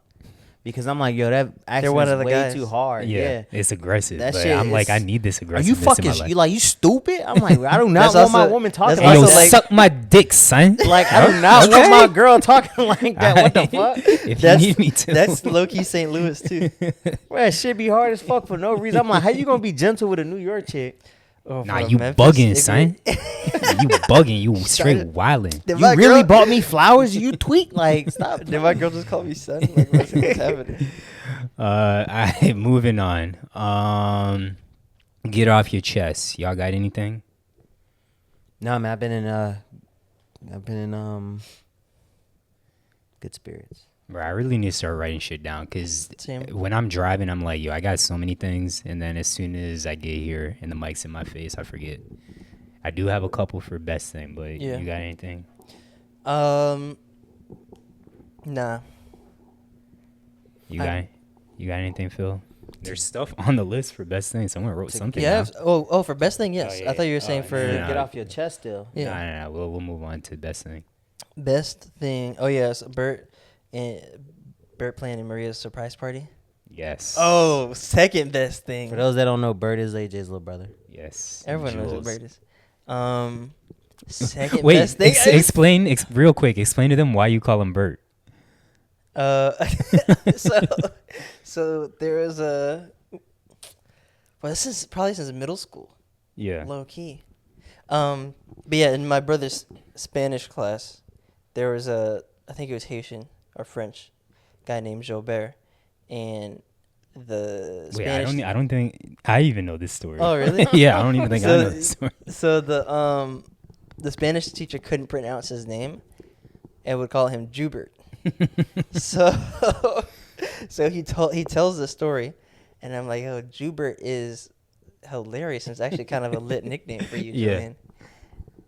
because I'm like, yo, that accent one is of the way guys. too hard. Yeah. It's aggressive. That But shit I'm like, I is- need this Are aggressiveness you in my fucking? life. You like you stupid? I'm like, I do not That's want my also- woman talking that's like Yo, also that. like- suck my dick, son. Like I do not want my girl talking like that. What the fuck? If That's you need me to. that's low key St. Louis too. Well, that shit be hard as fuck for no reason. I'm like, how you gonna be gentle with a New York chick? Oh, Nah, for you Memphis, bugging, if son. You bugging. You straight wilding. Did You my really girl- bought me flowers? You tweak like stop. Did my girl just call me son? Like, what's happening? Moving on. Get off your chest. Y'all got anything? No, man, I've been in good spirits. Bro, I really need to start writing shit down because Same. when I'm driving, I'm like, yo, I got so many things. And then as soon as I get here and the mic's in my face, I forget. I do have a couple for best thing, but Yeah. you got anything? Nah. You got anything, Phil? There's stuff on the list for best thing. Someone wrote something. Yeah. down. Oh, for best thing, yes. Oh, yeah, I thought you were yeah. saying Oh, for yeah. Get off your chest still. yeah. No. We'll move on to best thing. Best thing. Oh yes, Bert planning Maria's surprise party. Yes. Oh, second best thing. For those that don't know, Bird is AJ's little brother. Yes. Everyone knows what Jules. Bert is. Second Wait, best thing. explain real quick. Explain to them why you call him Bert. So there was this is probably since middle school, Yeah. low key. But yeah, in my brother's Spanish class, there was I think it was Haitian or French guy named Jobert, and the Wait, Spanish. I don't think I even know this story. Oh, really? Yeah, I don't even think I So- know this story. So the Spanish teacher couldn't pronounce his name, and would call him Jubert. So he tells the story, and I'm like, oh, Jubert is hilarious, and it's actually kind of a lit nickname for you, Yeah. Julian.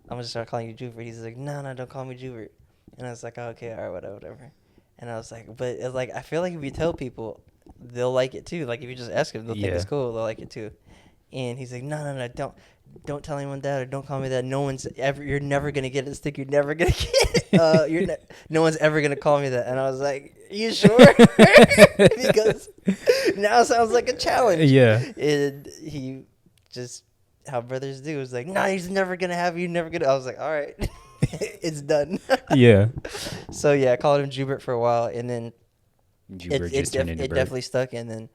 I'm gonna start calling you Jubert. He's like, no, don't call me Jubert. And I was like, oh, okay, all right, whatever. And I was like, but it's like I feel like if you tell people, they'll like it too. Like if you just ask them, they'll think it's Yeah. cool. They'll like it too. And he's like, no, don't tell anyone that, or don't call me that. No one's ever. You're never gonna get a stick. You're never gonna get. No one's ever gonna call me that. And I was like, you sure? Because now it sounds like a challenge. Yeah. And he just how brothers do is like, no, he's never gonna have you. Never gonna. I was like, all right, it's done. Yeah. So yeah, I called him Jubert for a while, and then Jubert just turned into it Bert. definitely stuck, and then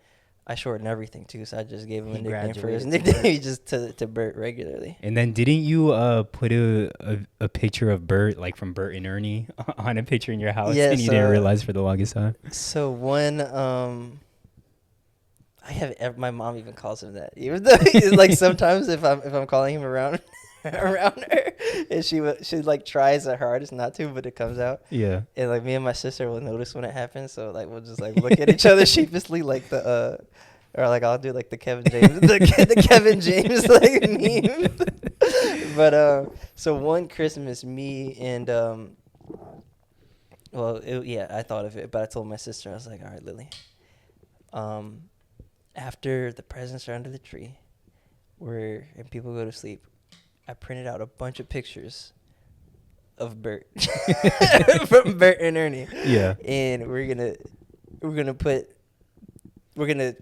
I shortened everything too, so I just gave him a He nickname for his graduated to nickname. He just to Bert regularly. And then didn't you put a picture of Bert, like from Bert and Ernie, on a picture in your house, Yes, and you didn't realize for the longest time? So one, I have my mom even calls him that. Even though it's like sometimes if I'm calling him around around her, and she like tries her hardest not to, but it comes out. Yeah. And like me and my sister will notice when it happens, so like we'll just like look at each other sheepishly, like the or like I'll do like the Kevin James, the Kevin James like meme. But so one Christmas, me and I thought of it, but I told my sister, I was like, all right, Lily, after the presents are under the tree, and people go to sleep, I printed out a bunch of pictures of Bert from Bert and Ernie. Yeah. And we're gonna put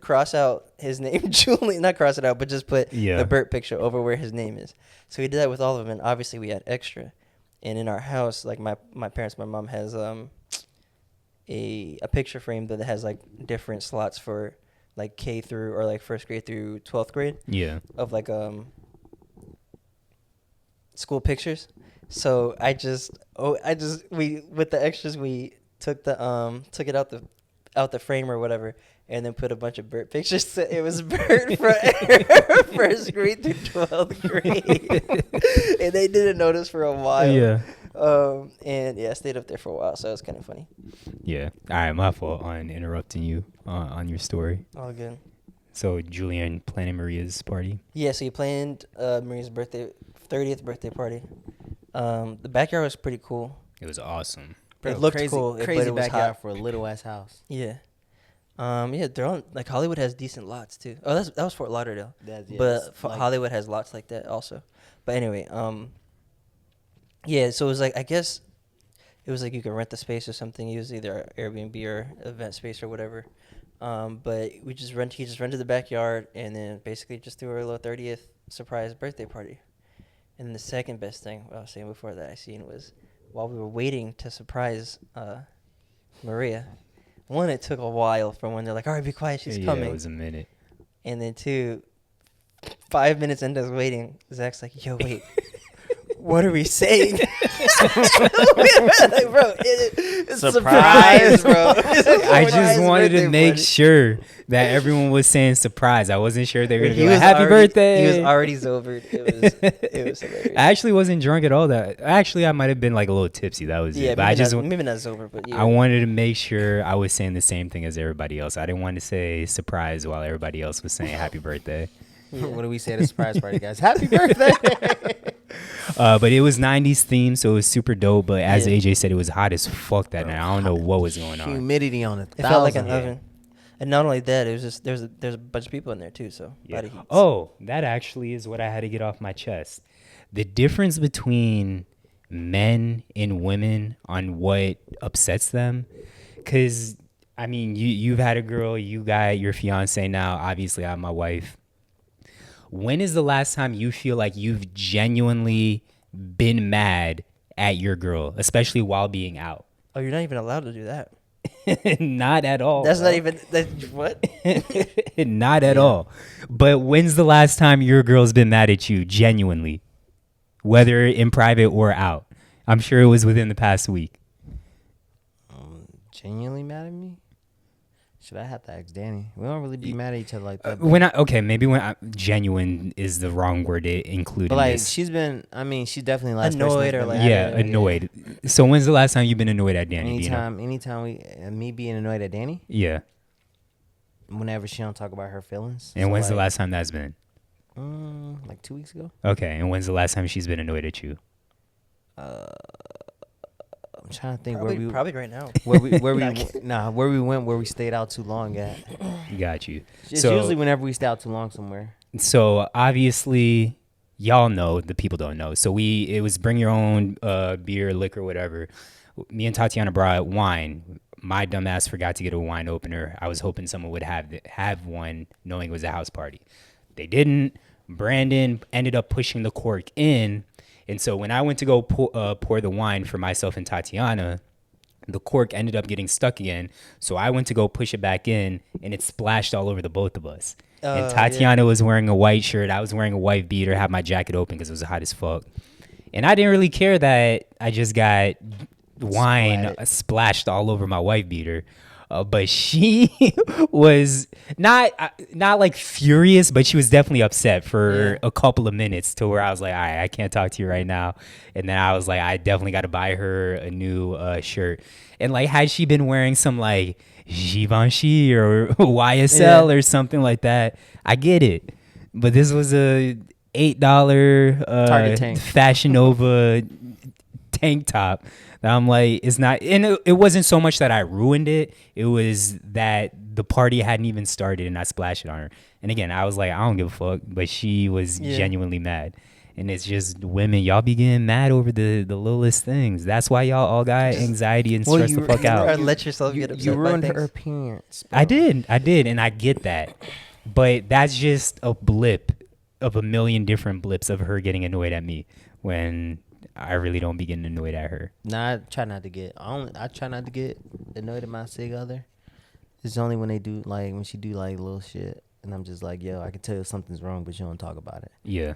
cross out his name, Julian. Not cross it out, but just put the Bert picture over where his name is. So we did that with all of them, and obviously we had extra. And in our house, like my parents, my mom has a picture frame that has like different slots for like K through or like first grade through 12th grade. Yeah. Of like school pictures. So we with the extras we took it out the frame or whatever, and then put a bunch of Bert pictures. So it was Bert from first grade through 12th grade, and they didn't notice for a while. Yeah. And yeah, I stayed up there for a while, so it was kind of funny. Yeah. All right, my fault on interrupting you on your story. All good. So Julian planning Maria's party. Yeah, so he planned Maria's 30th birthday party. The backyard was pretty cool. It was awesome. Bro, it looked crazy, cool. Crazy but it was backyard hot. for a little ass house. Yeah. Yeah, they're on, like, Hollywood has decent lots too. Oh, that was Fort Lauderdale. But Hollywood has lots like that also. But anyway, yeah, so it was like, I guess it was like you could rent the space or something. It was either Airbnb or event space or whatever. But he just rented the backyard and then basically just threw a little 30th surprise birthday party. And the second best thing I was saying before that I seen was while we were waiting to surprise Maria. One, it took a while from when they're like, all right, be quiet, she's coming. Yeah, it was a minute. And then two, 5 minutes into us waiting, Zach's like, yo, wait, what are we saying? Like, bro, it's surprise, bro. I just wanted to make sure that everyone was saying surprise. I wasn't sure they were going to be like, happy birthday. He was already sobered. It was hilarious. I actually wasn't drunk at all. I might have been like a little tipsy. That was it. But maybe not sober, but yeah. I wanted to make sure I was saying the same thing as everybody else. I didn't want to say surprise while everybody else was saying happy birthday. Yeah. What do we say at a surprise party, guys? Happy birthday! But it was 90s themed, so it was super dope. But as AJ said, it was hot as fuck that night. I don't know what was going on. Humidity on it. It felt like an oven. And not only that, it was just there's a bunch of people in there too. So Oh, that actually is what I had to get off my chest. The difference between men and women on what upsets them, because I mean, you've had a girl, you got your fiance now. Obviously, I have my wife. When is the last time you feel like you've genuinely been mad at your girl, especially while being out? Oh, you're not even allowed to do that. Not at all. That's not even what? Not at all. But when's the last time your girl's been mad at you genuinely, whether in private or out? I'm sure it was within the past week. Genuinely mad at me? Should I have to ask Danny? We don't really be mad at each other like that. Genuine is the wrong word to include. But like this. she's definitely last annoyed or like annoyed. So when's the last time you've been annoyed at Danny? Anytime me being annoyed at Danny. Yeah. Whenever she don't talk about her feelings. And when's the last time that's been? Like 2 weeks ago. Okay, and when's the last time she's been annoyed at you? I'm trying to think probably right now. where we went where we stayed out too long at. Got you. It's usually whenever we stay out too long somewhere. So obviously, y'all know, the people don't know. So it was bring your own beer, liquor, whatever. Me and Tatiana brought wine. My dumbass forgot to get a wine opener. I was hoping someone would have one, knowing it was a house party. They didn't. Brandon ended up pushing the cork in. And so when I went to go pour the wine for myself and Tatiana, the cork ended up getting stuck again. So I went to go push it back in, and it splashed all over the both of us. And Tatiana was wearing a white shirt. I was wearing a white beater, had my jacket open because it was hot as fuck. And I didn't really care that I just got wine splashed all over my white beater. But she was not like furious, but she was definitely upset for a couple of minutes to where I was like, all right, I can't talk to you right now. And then I was like, I definitely got to buy her a new shirt. And like, had she been wearing some like Givenchy or YSL or something like that, I get it. But this was a $8 Fashion Nova tank top. I'm like, it's not, and it wasn't so much that I ruined it. It was that the party hadn't even started and I splashed it on her. And again, I was like, I don't give a fuck. But she was genuinely mad. And it's just women. Y'all be getting mad over the littlest things. That's why y'all all got anxiety and stress the fuck out. Let yourself get upset. You ruined by her things. appearance. Bro. I did, and I get that. But that's just a blip of a million different blips of her getting annoyed at me when I really don't be getting annoyed at her. Nah, I try not to get annoyed at my sig other. It's only when they do like when she do like little shit, and I'm just like, yo, I can tell you something's wrong, but you don't talk about it. Yeah.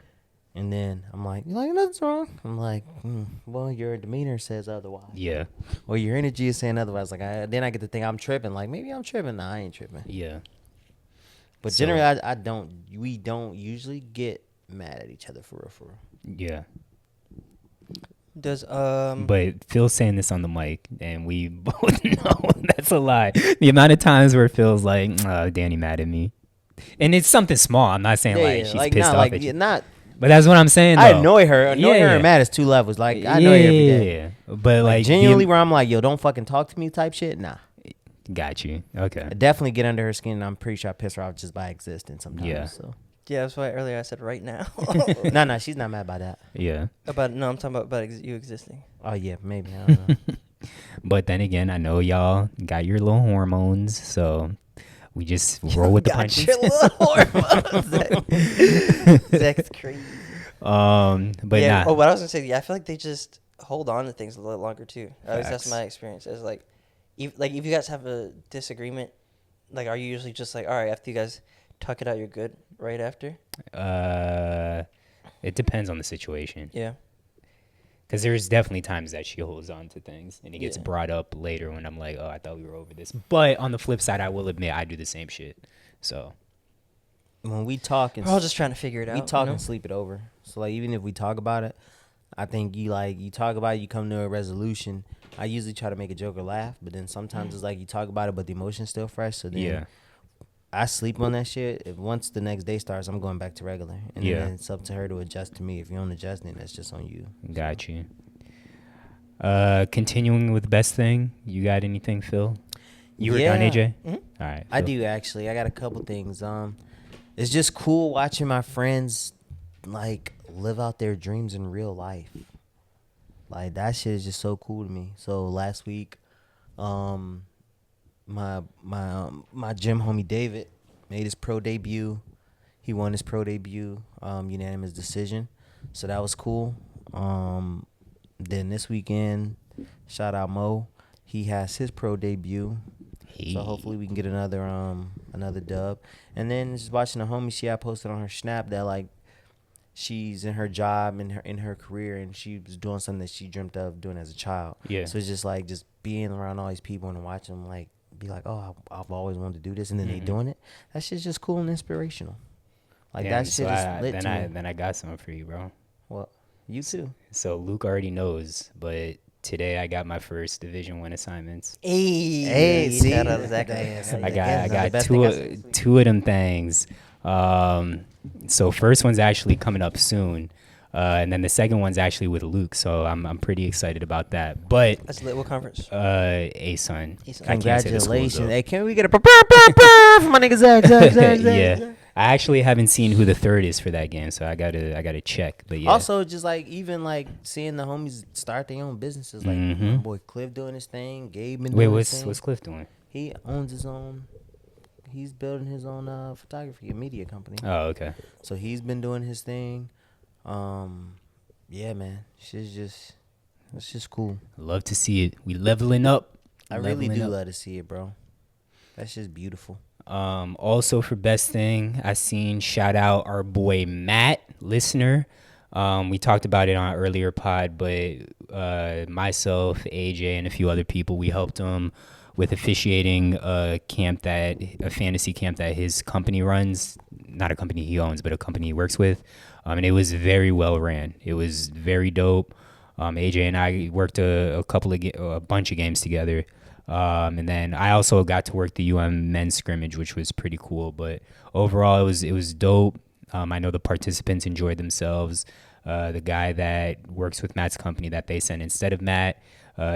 And then I'm like, you're like, nothing's wrong. I'm like, well, your demeanor says otherwise. Yeah. Or your energy is saying otherwise. Like, then I get to think I'm tripping. Like, maybe I'm tripping. Nah, I ain't tripping. Yeah. But generally, we don't usually get mad at each other for real, for real. Yeah. Does But Phil's saying this on the mic, and we both know that's a lie. The amount of times where Phil's like, Danny mad at me. And it's something small. I'm not saying she's like, pissed nah, off like, at you. not. But that's what I'm saying, though. I annoy her. Annoy her and mad is two levels. Like, I annoy her every day. Yeah. But like genuinely where I'm like, yo, don't fucking talk to me type shit. Nah. Got you. Okay. I definitely get under her skin, and I'm pretty sure I piss her off just by existing sometimes. Yeah. So. yeah, that's why earlier I said right now. No, she's not mad by that. Yeah. I'm talking about you existing. Oh, yeah, maybe. I don't know. But then again, I know y'all got your little hormones, so we just roll with the punches. Your little hormones. That's crazy. But yeah. nah. Oh, what I was gonna say, yeah, I feel like they just hold on to things a little longer too. At least that's Facts. my experience. It's like, if you guys have a disagreement, like, are you usually just like, all right, after you guys tuck it out, you're good right after? It depends on the situation. Yeah. Because there's definitely times that she holds on to things, and it gets Yeah. brought up later when I'm like, oh, I thought we were over this. But on the flip side, I will admit I do the same shit. So When we talk and We're all just trying to figure it out. we talk you know? and sleep it over. So like even if we talk about it, I think you talk about it, you come to a resolution. I usually try to make a joke or laugh, but then sometimes it's like you talk about it, but the emotion's still fresh. So then yeah, I sleep on that shit. If once the next day starts, I'm going back to regular, and Yeah. then it's up to her to adjust to me. If you don't adjust, then that's just on you. got you. Continuing with best thing, you got anything, Phil? You were done, AJ? Mhm. All right. I Phil. do actually. I got a couple things. It's just cool watching my friends like live out their dreams in real life. Like that shit is just so cool to me. So last week, my gym homie David made his pro debut. He won his pro debut, unanimous decision. So that was cool. Then this weekend, shout out Mo. He has his pro debut. So hopefully we can get another dub. And then just watching the homie, she had posted on her snap that like she's in her job in her career, and she was doing something that she dreamt of doing as a child. Yeah. So it's just like just being around all these people and watching them like be like, oh, I've always wanted to do this, and then they doing it. That shit's just cool and inspirational. Like Damn, that shit is lit to me. Then I got something for you, bro. Well, you too. So Luke already knows, but today I got my first Division 1 assignments. Hey, see? shout out to Zach. I got two of them things. So first one's actually coming up soon, and then the second one's actually with Luke. So I'm pretty excited about that. But That's lit. What conference? ASUN. ASUN. I can't say the schools, Congratulations. though. Hey, can we get a for my nigga Zach? Yeah, I actually haven't seen who the third is for that game, so I gotta check. But yeah. Also, just like even like seeing the homies start their own businesses, like my boy Cliff doing his thing, Gabe been Wait, doing his thing. what's Cliff doing? He owns his own. He's building his own photography and media company. Oh, okay. So he's been doing his thing. Yeah, man, it's just cool. Love to see it. We leveling up. I really do Leveling up. love to see it, bro. That's just beautiful. Also for best thing, I seen shout out our boy Matt, listener. We talked about it on an earlier pod, but myself, AJ, and a few other people, we helped him with officiating a fantasy camp that his company runs. Not a company he owns, but a company he works with. And it was very well ran. It was very dope. AJ and I worked a bunch of games together. And then I also got to work the men's scrimmage, which was pretty cool. But overall, it was dope. I know the participants enjoyed themselves. The guy that works with Matt's company that they sent instead of Matt,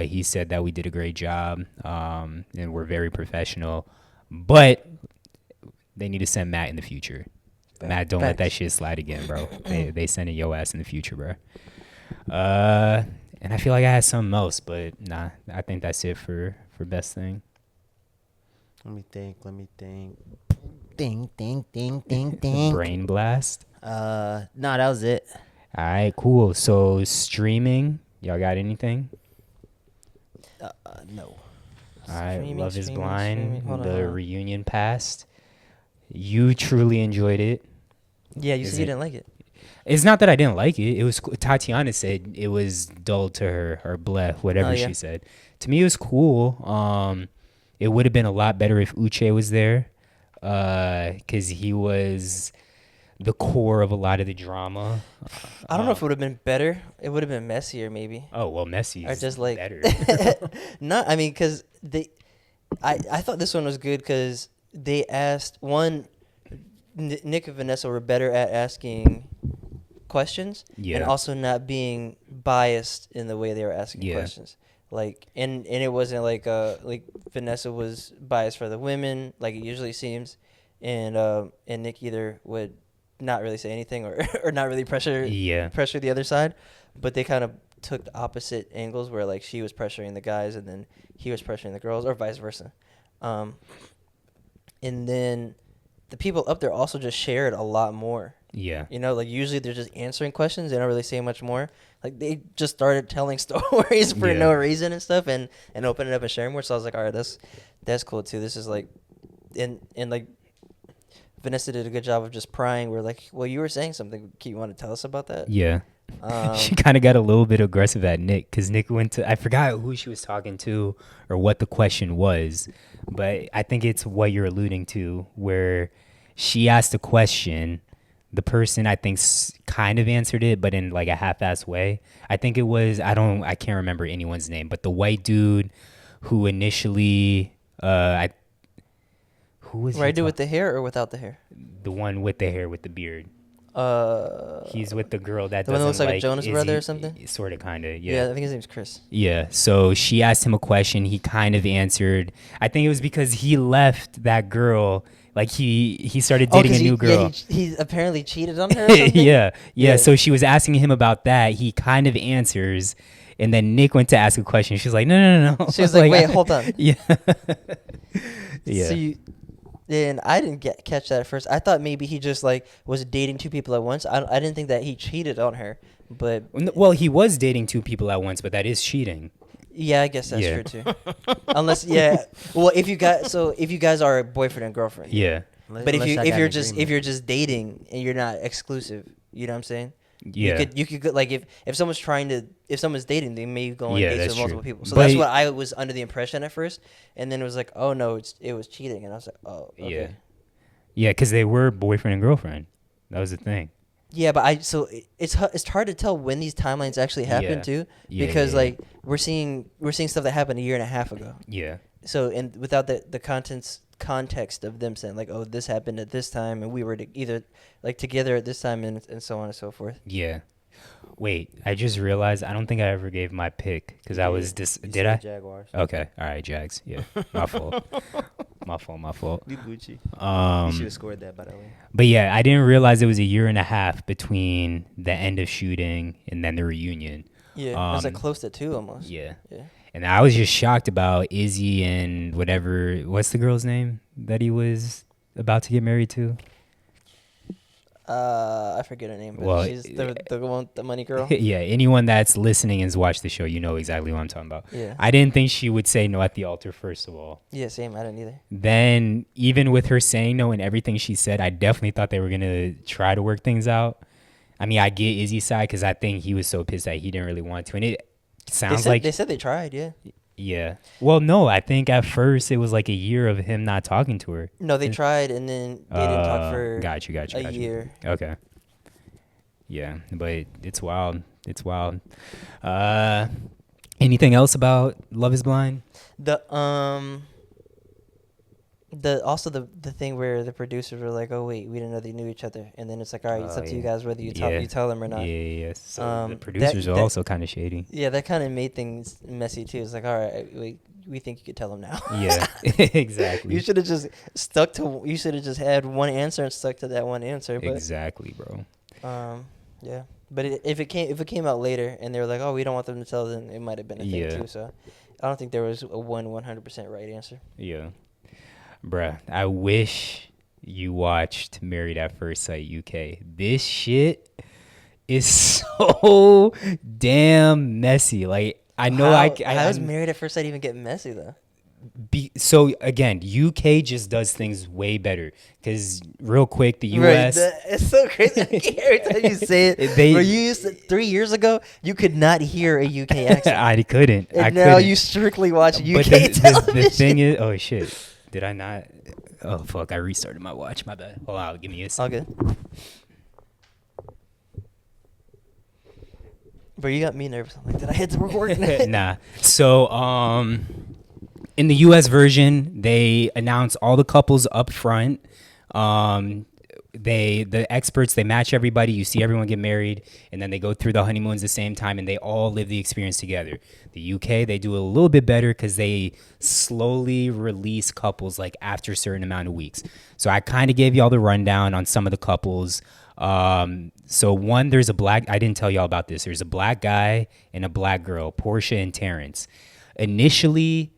he said that we did a great job, and we're very professional. But they need to send Matt in the future. Matt, don't let that shit slide again, bro. They sending your ass in the future, bro. And I feel like I had something else, but nah, I think that's it for best thing. Let me think. Ding. Brain blast. Nah, that was it. All right, cool. So streaming, y'all got anything? No. All right, Love is Streaming. Blind, Hold on, the hold on. reunion passed. You truly enjoyed it. Yeah, you Is said you it- didn't like it. It's not that I didn't like it. It was Tatiana said it was dull to her or bleh, whatever Oh, yeah. she said. To me, it was cool. It would have been a lot better if Uche was there, because he was the core of a lot of the drama. I don't know if it would have been better. It would have been messier, maybe. Oh well, Messi Or is just like better. not. I mean, because I thought this one was good because they asked one. Nick and Vanessa were better at asking questions and Yeah. also not being biased in the way they were asking Yeah. questions. Like and it wasn't like Vanessa was biased for the women like it usually seems, and Nick either would not really say anything or not really pressure the other side, but they kind of took the opposite angles where like she was pressuring the guys and then he was pressuring the girls or vice versa, and then the people up there also just shared a lot more. Yeah. You know, like usually they're just answering questions. They don't really say much more. Like they just started telling stories for no reason and stuff and opening up and sharing more. So I was like, all right, that's cool too. This is like, and like Vanessa did a good job of just prying. We're like, well, you were saying something. You want to tell us about that? Yeah. She kind of got a little bit aggressive at Nick because Nick went to, I forgot who she was talking to or what the question was, but I think it's what you're alluding to where she asked a question. The person I think kind of answered it, but in like a half-assed way. I think it was, I can't remember anyone's name, but the white dude who initially, who was White dude with the hair or without the hair? the one with the hair with the beard. He's with the girl that the one that looks doesn't like a Jonas Izzy, brother or something? Sort of, kind of, Yeah, I think his name's Chris. Yeah, so she asked him a question. He kind of answered. I think it was because he left that girl. Like he started dating a new girl. Yeah, he apparently cheated on her or something? yeah. So she was asking him about that. He kind of answers. And then Nick went to ask a question. She's like, no. She was like, wait, hold on. Yeah. Yeah. So and I didn't catch that at first. I thought maybe he just like was dating two people at once. I didn't think that he cheated on her. But Well, he was dating two people at once, but that is cheating. yeah, I guess that's true too. Unless well, if you guys are boyfriend and girlfriend. Yeah. But if you're just dating and you're not exclusive, you know what I'm saying? Yeah. You could like if someone's dating, they may go on dates that's with multiple true. people. So But that's what I was under the impression at first, and then it was like, oh no, it was cheating, and I was like, oh okay. Yeah, because they were boyfriend and girlfriend. That was the thing. Yeah, but it's hard to tell when these timelines actually happen too, because like we're seeing stuff that happened a year and a half ago. Yeah. So and without the context of them saying like, oh, this happened at this time and we were either like together at this time and so on and so forth. Yeah. Wait, I just realized I don't think I ever gave my pick because I was did I? Jaguars. Okay. All right, Jags. Yeah. My fault. My fault. We Gucci. You should have scored that, by the way. But yeah, I didn't realize it was a year and a half between the end of shooting and then the reunion. Yeah, it was like close to 2 almost. Yeah. Yeah. And I was just shocked about Izzy and whatever. What's the girl's name that he was about to get married to? I forget her name, but Well, she's the one, the money girl. Yeah, anyone that's listening and has watched the show, you know exactly what I'm talking about. Yeah. I didn't think she would say no at the altar, first of all. Yeah, same. I didn't either. Then, even with her saying no and everything she said, I definitely thought they were going to try to work things out. I mean, I get Izzy's side because I think he was so pissed that he didn't really want to. And it sounds like... They said they tried, yeah. Yeah. Well, no, I think at first it was like a year of him not talking to her. No, they tried, and then they didn't talk for got you. a year. Okay. Yeah, but it's wild. It's wild. Anything else about Love is Blind? Also the thing where the producers were like, oh wait, we didn't know they knew each other, and then it's like, all right, it's up to you guys whether you tell them or not. Yeah. So the producers are also kind of shady. Yeah, that kind of made things messy too. It's like, all right, we think you could tell them now. Yeah, exactly. You should have just stuck to. You should have just had one answer and stuck to that one answer. But, exactly, bro. Yeah. But if it came out later and they were like, oh, we don't want them to tell, then it might have been a thing too. So I don't think there was a 100% right answer. Yeah, bruh. I wish you watched Married at First Sight UK. This shit is so damn messy. Like I know how does Married at First Sight even get messy though? So again, UK just does things way better. Because real quick, the US, it's so crazy. Every time you say it, where you used to, 3 years ago, you could not hear a UK accent. I couldn't. And now you strictly watch UK television. The thing is, oh shit, did I not? Oh fuck, I restarted my watch. My bad. Hold on, give me a second. All good. But you got me nervous. I'm like, did I hit the record? Nah. So in the US version, they announce all the couples up front. The experts, they match everybody. You see everyone get married, and then they go through the honeymoons the same time, and they all live the experience together. The UK, they do a little bit better because they slowly release couples like after a certain amount of weeks. So I kind of gave y'all the rundown on some of the couples. So one, there's a black, I didn't tell y'all about this. There's a black guy and a black girl, Portia and Terrence. Initially,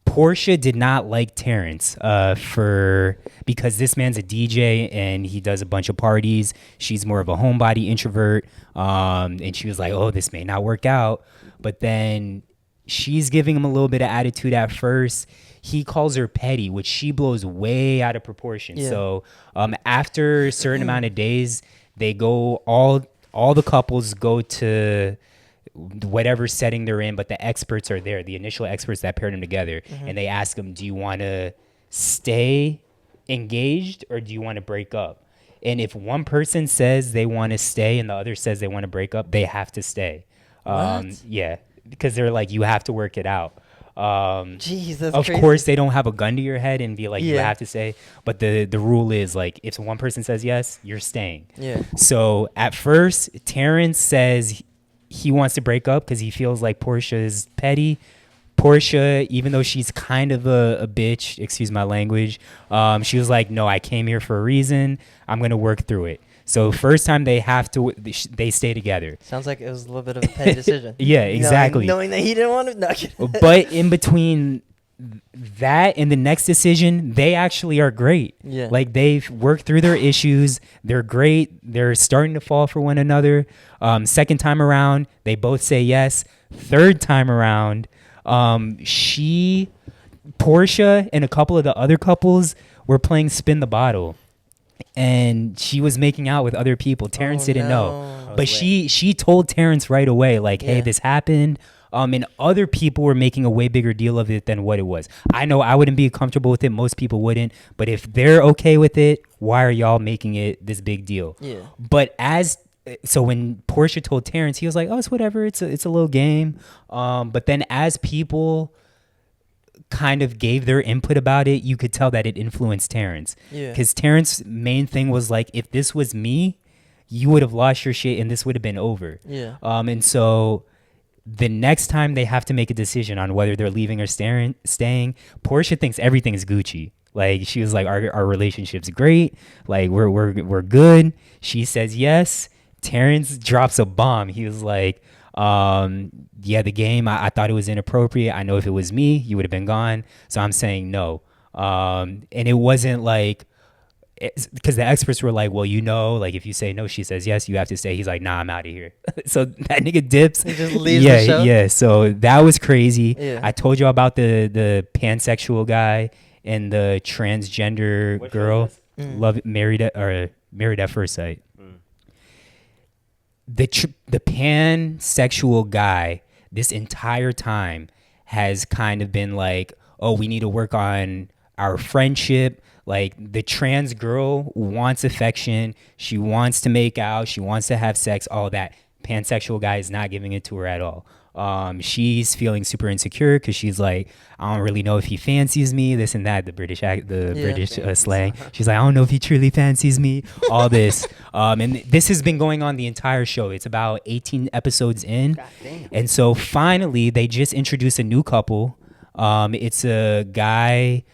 Portia did not like Terrence because this man's a DJ and he does a bunch of parties. She's more of a homebody introvert. And she was like, oh, this may not work out. But then she's giving him a little bit of attitude at first. He calls her petty, which she blows way out of proportion. Yeah. So after a certain amount of days, they go, all the couples go to whatever setting they're in, but the experts are there, the initial experts that paired them together, and they ask them, do you want to stay engaged or do you want to break up? And if one person says they want to stay and the other says they want to break up, they have to stay. Yeah, because they're like, you have to work it out. Jeez, that's of crazy. course, they don't have a gun to your head and be like, you have to stay. But the rule is, like, if one person says yes, you're staying. Yeah. So at first, Terrence says he wants to break up because he feels like Portia is petty. Portia, even though she's kind of a bitch, excuse my language, she was like, no, I came here for a reason. I'm going to work through it. So first time they stay together. Sounds like it was a little bit of a petty decision. Yeah, exactly. Knowing that he didn't want to. No. But in between that and the next decision, they actually are great. Yeah. Like, they've worked through their issues. They're great. They're starting to fall for one another. Second time around, they both say yes. Third time around, Portia and a couple of the other couples were playing spin the bottle. And she was making out with other people. Terrence didn't know. But she told Terrence right away, like, hey, this happened. And other people were making a way bigger deal of it than what it was. I know I wouldn't be comfortable with it. Most people wouldn't. But if they're okay with it, why are y'all making it this big deal? Yeah. But so when Portia told Terrence, he was like, oh, it's whatever. It's a little game. But then as people kind of gave their input about it, you could tell that it influenced Terrence. Yeah. Because Terrence's main thing was like, if this was me, you would have lost your shit and this would have been over. Yeah. And so the next time they have to make a decision on whether they're leaving or staying, Portia thinks everything is Gucci. Like, she was like, our relationship's great. Like, we're good. She says yes. Terrence drops a bomb. He was like, the game, I thought it was inappropriate. I know if it was me, you would have been gone. So I'm saying no. And it wasn't like, because the experts were like, well, like, if you say no, she says yes, you have to stay. He's like, nah, I'm out of here. So that nigga dips. He just leaves the show? Yeah. So that was crazy. Yeah. I told you about the pansexual guy and the transgender girl. Married at First Sight. The pansexual guy this entire time has kind of been like, oh, we need to work on our friendship. Like, the trans girl wants affection. She wants to make out. She wants to have sex, all that. Pansexual guy is not giving it to her at all. She's feeling super insecure because she's like, I don't really know if he fancies me, this and that, the British slang. She's like, I don't know if he truly fancies me, all this. And this has been going on the entire show. It's about 18 episodes in. And so finally, they just introduced a new couple. It's a guy,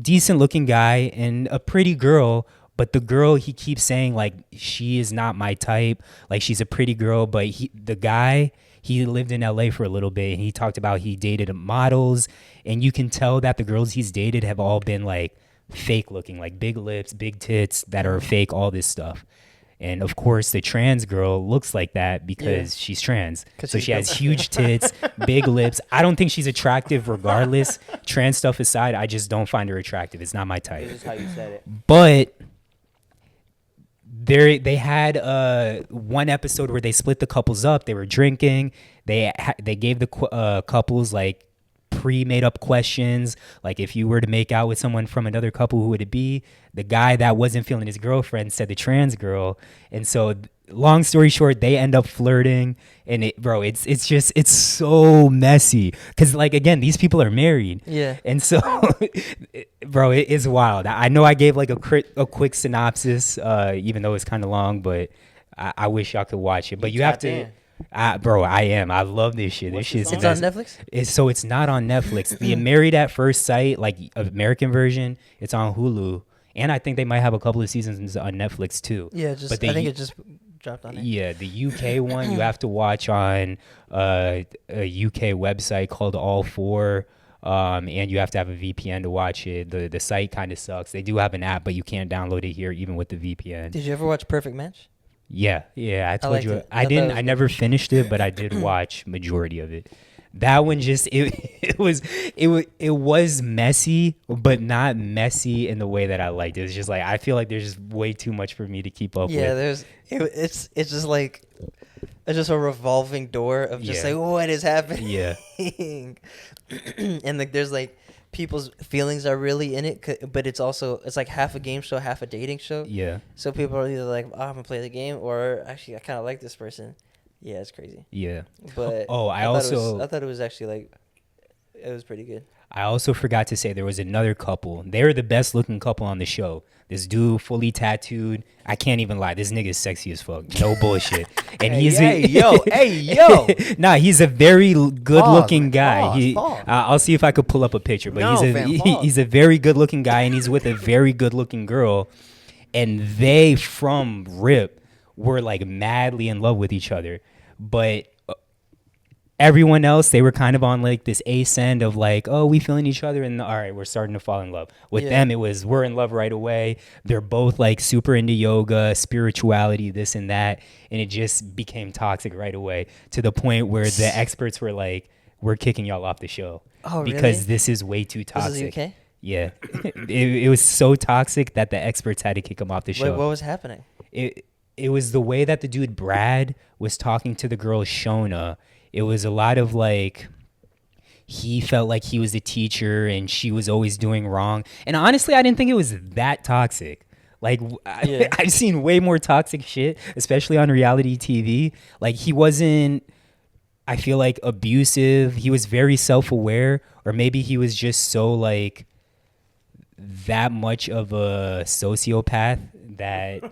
decent looking guy, and a pretty girl. But the girl, he keeps saying like she is not my type. Like she's a pretty girl, but the guy, he lived in LA for a little bit, and he talked about he dated models, and you can tell that the girls he's dated have all been like fake looking, like big lips, big tits that are fake, all this stuff. And of course, the trans girl looks like that because she's trans. So she has huge tits, big lips. I don't think she's attractive regardless. Trans stuff aside, I just don't find her attractive. It's not my type. This is how you said it. But they had one episode where they split the couples up. They were drinking. They gave the couples like pre-made up questions, like if you were to make out with someone from another couple, who would it be? The guy that wasn't feeling his girlfriend said the trans girl, and so long story short, they end up flirting, and it's so messy because like again, these people are married, and so bro, it is wild. I know I gave like a quick synopsis, even though it's kind of long, but I wish y'all could watch it, but you have to. Bro, I love this shit. This shit's It's on Netflix? It's not on Netflix. The Married at First Sight, like American version, it's on Hulu. And I think they might have a couple of seasons on Netflix too. Yeah, I think it just dropped on it. Yeah, the UK one you have to watch on a UK website called All Four. And you have to have a VPN to watch it. The site kind of sucks. They do have an app, but you can't download it here even with the VPN. Did you ever watch Perfect Match? Yeah, I told you. It. I never finished it, but I did watch majority of it. That one just it was messy, but not messy in the way that I liked it. It's just like I feel like there's just way too much for me to keep up with. Yeah, it's just like it's just a revolving door of just like what is happening. Yeah. And like there's like people's feelings are really in it, but it's like half a game show, half a dating show. Yeah. So people are either like, I'm gonna play the game, or actually I kind of like this person. Yeah, it's crazy. Yeah. But I thought it was actually like it was pretty good. I also forgot to say there was another couple. They were the best looking couple on the show. This dude fully tattooed. I can't even lie. This nigga's sexy as fuck. No bullshit. And hey, yo. Nah, he's a very good looking guy. Pause. I'll see if I could pull up a picture. But he's a very good looking guy, and he's with a very good looking girl. And they from rip were like madly in love with each other. But everyone else, they were kind of on like this ascend of like, oh, we feeling each other, and all right, we're starting to fall in love. With them, it was we're in love right away. They're both like super into yoga, spirituality, this and that, and it just became toxic right away to the point where the experts were like, we're kicking y'all off the show because this is way too toxic. This is UK? Yeah, it was so toxic that the experts had to kick him off the show. Wait, what was happening? It was the way that the dude Brad was talking to the girl Shona. It was a lot of like, he felt like he was a teacher and she was always doing wrong. And honestly, I didn't think it was that toxic. Like, I've seen way more toxic shit, especially on reality TV. Like, he wasn't, I feel like, abusive. He was very self-aware, or maybe he was just so like that much of a sociopath that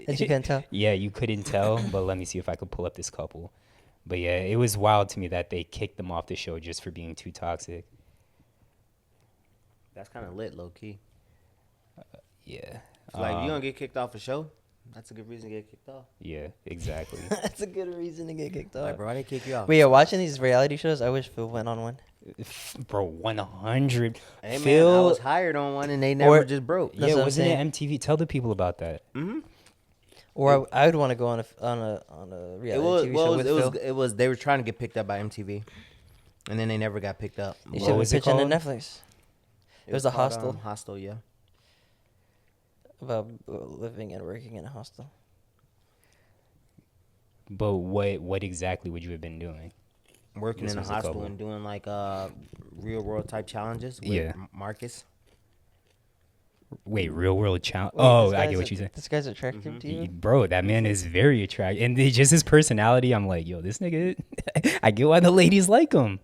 you couldn't tell. Yeah, you couldn't tell. But let me see if I could pull up this couple. But yeah, it was wild to me that they kicked them off the show just for being too toxic. That's kind of lit, low key. Yeah. Like, you gonna get kicked off a show? That's a good reason to get kicked off. Yeah, exactly. That's a good reason to get kicked off. Like, bro, why they kick you off? But yeah, watching these reality shows, I wish Phil went on one. Bro, 100. Hey, Phil, man, I was hired on one and they never just broke. That's yeah, what wasn't I'm it MTV? Tell the people about that. Mm-hmm. Or I would want to go on a reality TV show with Phil. It was they were trying to get picked up by MTV, and then they never got picked up. They should have pitched into Netflix. It was a called, hostel. Hostel, yeah. About living and working in a hostel. But what exactly would you have been doing? Working in a hostel and doing like real world type challenges with Marcus. Wait, real world challenge? Oh, I get what you said. This guy's attractive to you? Bro, that man is very attractive. And just his personality, I'm like, yo, this nigga, I get why the ladies like him.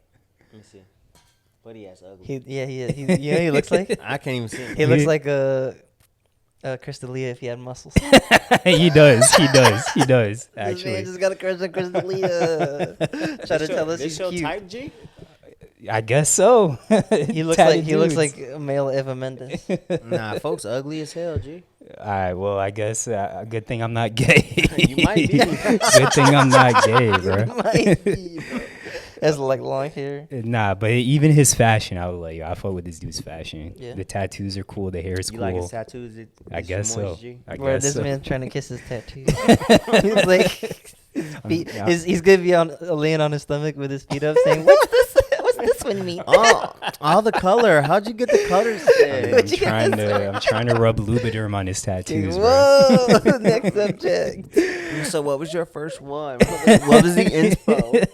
Let me see. But he has ugly. He looks like? I can't even see him. He looks like Chris D'Elia if he had muscles. He does, actually. This man just got a crush on Chris D'Elia. Try to tell us he's cute. Type G? I guess so. He looks like a male Eva Mendes. Nah, folks ugly as hell, G. All right, well, I guess good thing I'm not gay. You might be. Good thing I'm not gay, bro. Might be, bro. Has like long hair. Nah, but even his fashion, I was like, yo, I fuck with this dude's fashion. Yeah. The tattoos are cool. The hair is You cool. like his tattoos? I guess so. I Bro, guess this so. man trying to kiss his tattoo. He's like, he's gonna be laying on his stomach with his feet up, saying, "What's this? What's this one mean?" Oh, all the color. How'd you get the colors there? I'm trying to rub Lubriderm on his tattoos, bro. Whoa! Next subject. So what was your first one? What was the inspo?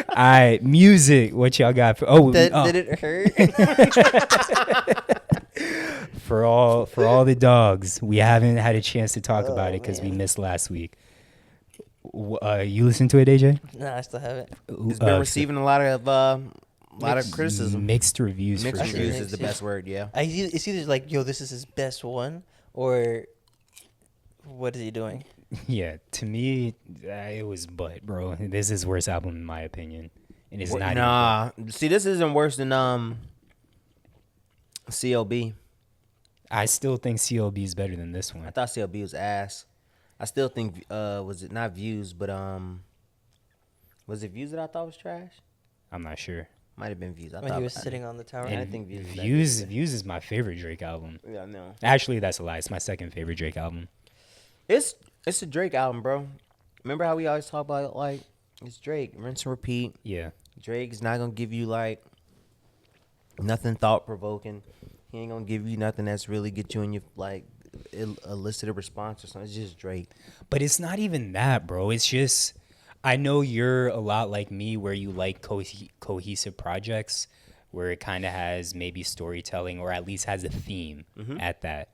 All right, music. What y'all got? Did it hurt? For all the dogs, we haven't had a chance to talk about it because we man. missed last week. You listen to it, AJ? Nah, I still haven't. It's been receiving a lot of criticism. Mixed reviews. Mixed for reviews sure. is the best word. Yeah. It's either like, yo, this is his best one, or what is he doing? Yeah, to me, it was butt, bro. This is his worst album in my opinion, and it's not. Nah, see, this isn't worse than CLB. I still think CLB is better than this I one. thought CLB was ass. I still think was it not Views, but was it Views that I thought was trash? I'm not sure. Might have been Views. I When thought he was sitting on the tower. I didn't think Views. Was that Views is my favorite Drake album. good. Yeah, no. Actually, that's a lie. It's my second favorite Drake album. It's a Drake album, bro. Remember how we always talk about like it's Drake, rinse and repeat. Yeah. Drake's not gonna give you like nothing thought provoking. He ain't gonna give you nothing that's really get you in your like elicit a response or something. It's just Drake. But it's not even that, bro. It's just, I know you're a lot like me where you like cohesive projects where it kind of has maybe storytelling or at least has a theme at that.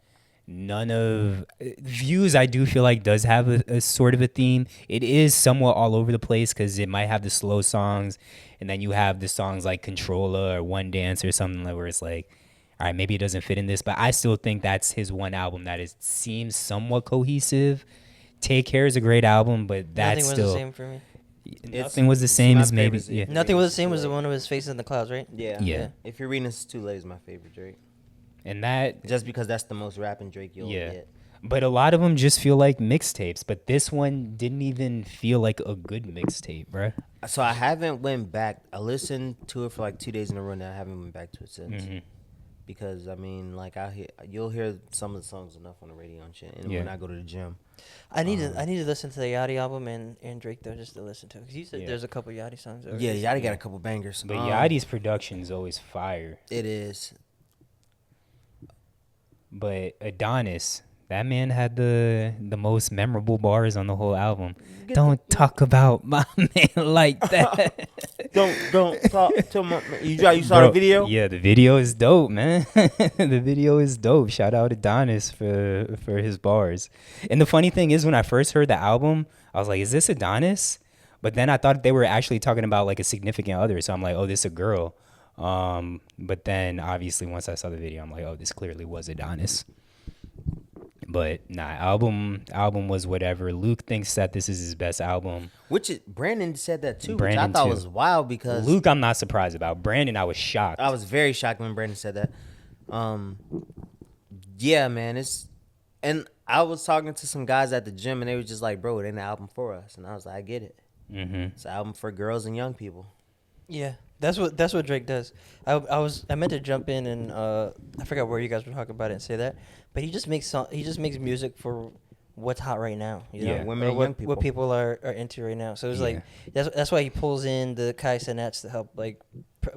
None of Views, I do feel like does have a sort of a theme. It is somewhat all over the place because it might have the slow songs and then you have the songs like Controller or One Dance or something like where it's like, all right, maybe it doesn't fit in this, but I still think that's his one album that seems somewhat cohesive. Take Care is a great album, but that's Nothing was still the same for me. Nothing was the same as maybe. Yeah. Nothing was the same as the one of his Face in the Clouds, right? Yeah. Yeah. If you're reading This Too Late is my favorite Drake. And that, Just because that's the most rapping Drake you'll yeah. get. But a lot of them just feel like mixtapes. But this one didn't even feel like a good mixtape, bruh. So I haven't went back. I listened to it for like 2 days in a row and I haven't went back to it since. Because I mean, like you'll hear some of the songs enough on the radio and shit. And when I go to the gym, I need to listen to the Yachty album and Drake though, just to listen to it. Cause you said Yeah. there's a couple Yachty songs. yeah, Yachty got a couple bangers. But Yachty's production is always fire. It is. But Adonis, that man had the most memorable bars on the whole album. Don't talk about my man like that. Don't talk to my. You saw the video? Yeah, the video is dope, man. The video is dope. Shout out Adonis for his bars. And the funny thing is, when I first heard the album, I was like, "Is this Adonis?" But then I thought they were actually talking about like a significant other. So I'm like, "Oh, this is a girl." But then obviously once I saw the video, I'm like, "Oh, this clearly was Adonis." But nah, album was whatever. Luke thinks that this is his best album. Brandon said that too, Brandon which I thought too. was wild because Luke, I'm not surprised about. Brandon, I was shocked. I was very shocked when Brandon said that. Yeah, man, and I was talking to some guys at the gym and they were just like, "Bro, it ain't an album for us," and I was like, "I get it. It's an album for girls and young people." Yeah, that's what Drake does. I meant to jump in and I forgot where you guys were talking about it and say that, but he just makes music for what's hot right now. You know, women and what, young people. what people are into right now. So it's like that's why he pulls in the Kai Cenats to help like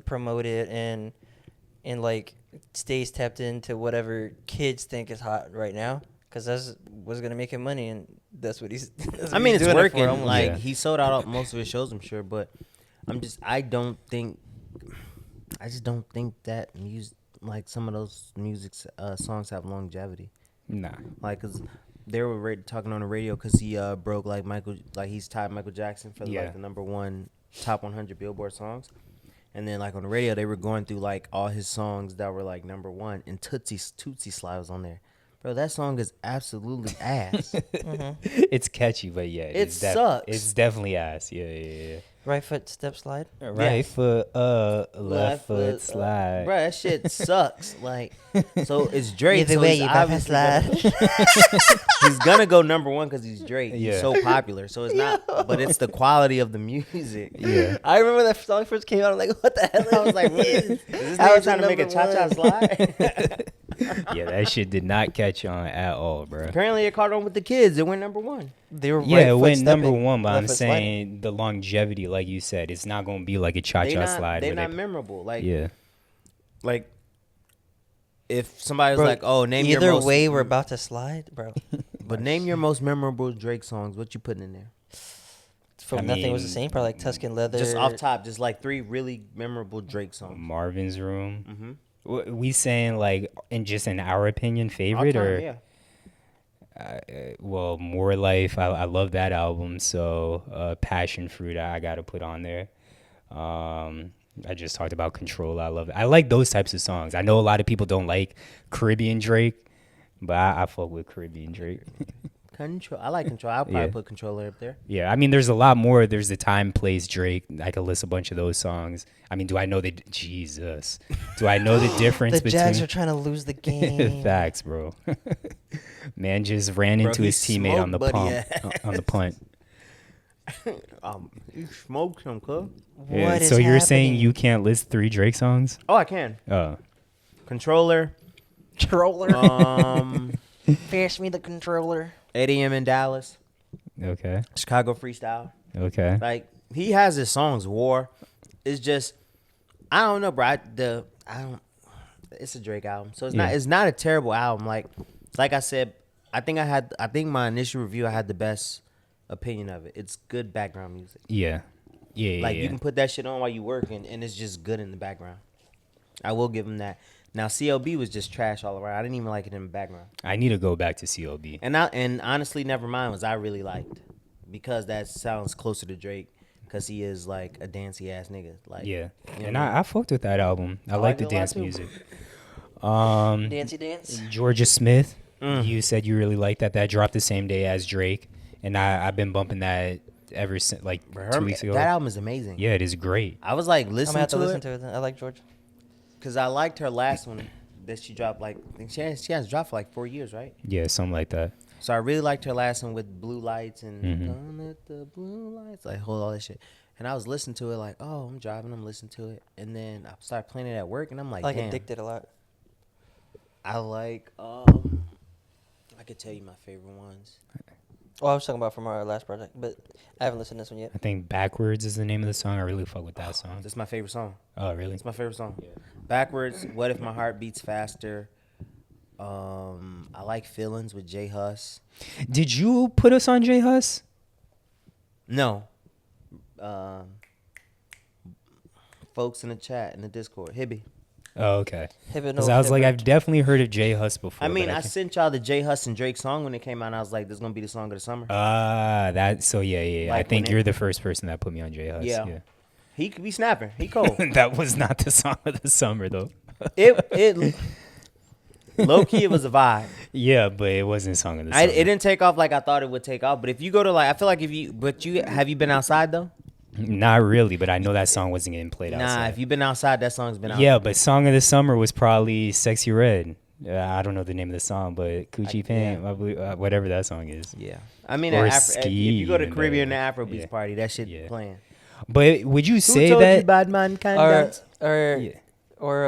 promote it and like stays tapped into whatever kids think is hot right now. Because that's what's gonna make him money, and that's what he's. I mean, it's working. Like he sold out most of his shows, I'm sure, but I just don't think that music, like some of those songs have longevity. Nah. Like, cause they were talking on the radio because he broke he's tied Michael Jackson for like the number one top 100 Billboard songs, and then like on the radio they were going through like all his songs that were like number one, and Tootsie Slide was on there. Bro, that song is absolutely ass. It's catchy, but yeah, It sucks. It's definitely ass. Yeah. Right foot step slide. Right Yes. foot left foot slide. Bro, that shit sucks. Like, so it's Drake. Either so way, he's you better obviously slide. he's gonna go number one because he's Drake. Yeah. He's so popular. So it's not, but it's the quality of the music. Yeah. I remember that song first came out. I'm like, what the hell? I was like, what is this How nigga is trying it to make a number cha-cha one? slide? Yeah, that shit did not catch on at all, bro. Apparently it caught on with the kids. It went number one. They were Yeah, right it foot went number stepping, one, but left I'm foot sliding. saying the longevity, like you said, it's not gonna be like a They cha-cha not, slide. they where not memorable. Like, yeah. like if somebody was Bro, like, "Oh, name your either most," way, we're about to slide, bro. but name your most memorable Drake songs. What you putting in there? From I Nothing Was the mean, Same, probably like Tuscan Leather. Just off top, just like 3 really memorable Drake songs. Marvin's Room. Mm-hmm. We saying like in our opinion favorite or yeah. well, More Life. I love that album. So Passion Fruit I gotta put on there. I just talked about Control. I love it. I like those types of songs. I know a lot of people don't like Caribbean Drake, but I fuck with Caribbean Drake. Control. I like Control. I'll probably Yeah. put Controller up there. Yeah, I mean, there's a lot more. There's the Time, Place, Drake. I could list a bunch of those songs. I mean, do I know the Jesus? Do I know the difference The Jags are between trying to lose the game. facts, bro? Man just ran Bro, into he his teammate on the smoked pump Buddy on the punt. You smoked some, cuz. Yeah, What is so you're saying happening? you can't list 3 Drake songs? Oh, I can. Oh, Controller. Controller. Pass me the controller. 8 a.m. in Dallas. okay, Chicago Freestyle. okay. Like, he has his songs. War. It's just, I don't know, bro. I don't. It's a Drake album, so it's Yeah. not. It's not a terrible album. Like I said, I think my initial review, I had the best opinion of it. It's good background music. Yeah, yeah, Like yeah. you can put that shit on while you working, and it's just good in the background. I will give him that. Now CLB was just trash all around. I didn't even like it in the background. I need to go back to CLB. And honestly, Nevermind was I really liked because that sounds closer to Drake because he is like a dancey ass nigga. Like Yeah, you know and what I mean? I fucked with that album. I I like like the it a lot, dance too. music. Dancey dance. Georgia Smith, Mm. you said you really liked that. That dropped the same day as Drake, and I've been bumping that ever since, like Bro, 2 weeks ago. That album is amazing. Yeah, it is great. I was like I'm gonna listening have to to listen it to it. Then. I like Georgia. because I liked her last one that she dropped. Like I think she has dropped for like 4 years, right? Yeah, something like that. So I really liked her last one with Blue Lights and Mhm. Gone at the Blue Lights, like hold all that shit. And I was listening to it like, oh, I'm driving, I'm listening to it, and then I started playing it at work, and I'm like, I like damn. Addicted a lot. I like. I could tell you my favorite ones. Oh, I was talking about from our last project, but I haven't listened to this one yet. I think Backwards is the name of the song. I really fuck with that song. That's my favorite song. Oh, really? It's my favorite song. Backwards. What if my heart beats faster? I like Feelings with J Hus. Did you put us on J Hus? No. Folks in the chat in the Discord. Hibby. Oh, okay. Hibbit, Because no I was like, Hibbit. I've definitely heard of J Hus before. I mean, but I can't- sent y'all the J Hus and Drake song when it came out. And I was like, this is gonna be the song of the summer. that. So yeah. I Like think when you're it- the first person that put me on J Hus. Yeah. He could be snapping. He cold. That was not the song of the summer though. it low key it was a vibe. Yeah, but it wasn't song of the It summer. didn't take off like I thought it would take off. But if you go to like, I feel like have you been outside though? Not really, but I know that song wasn't getting played outside. Nah, if you've been outside, that song's been out. Yeah, but song of the summer was probably Sexy Red. I don't know the name of the song, but Coochie Pant, I believe, whatever that song is. Yeah. I mean, Or if Ski you go to even Caribbean better. and Afrobeats Yeah. party, that shit Yeah. playing. But would you Who say told you that? bad man can't Or dance? Yeah. or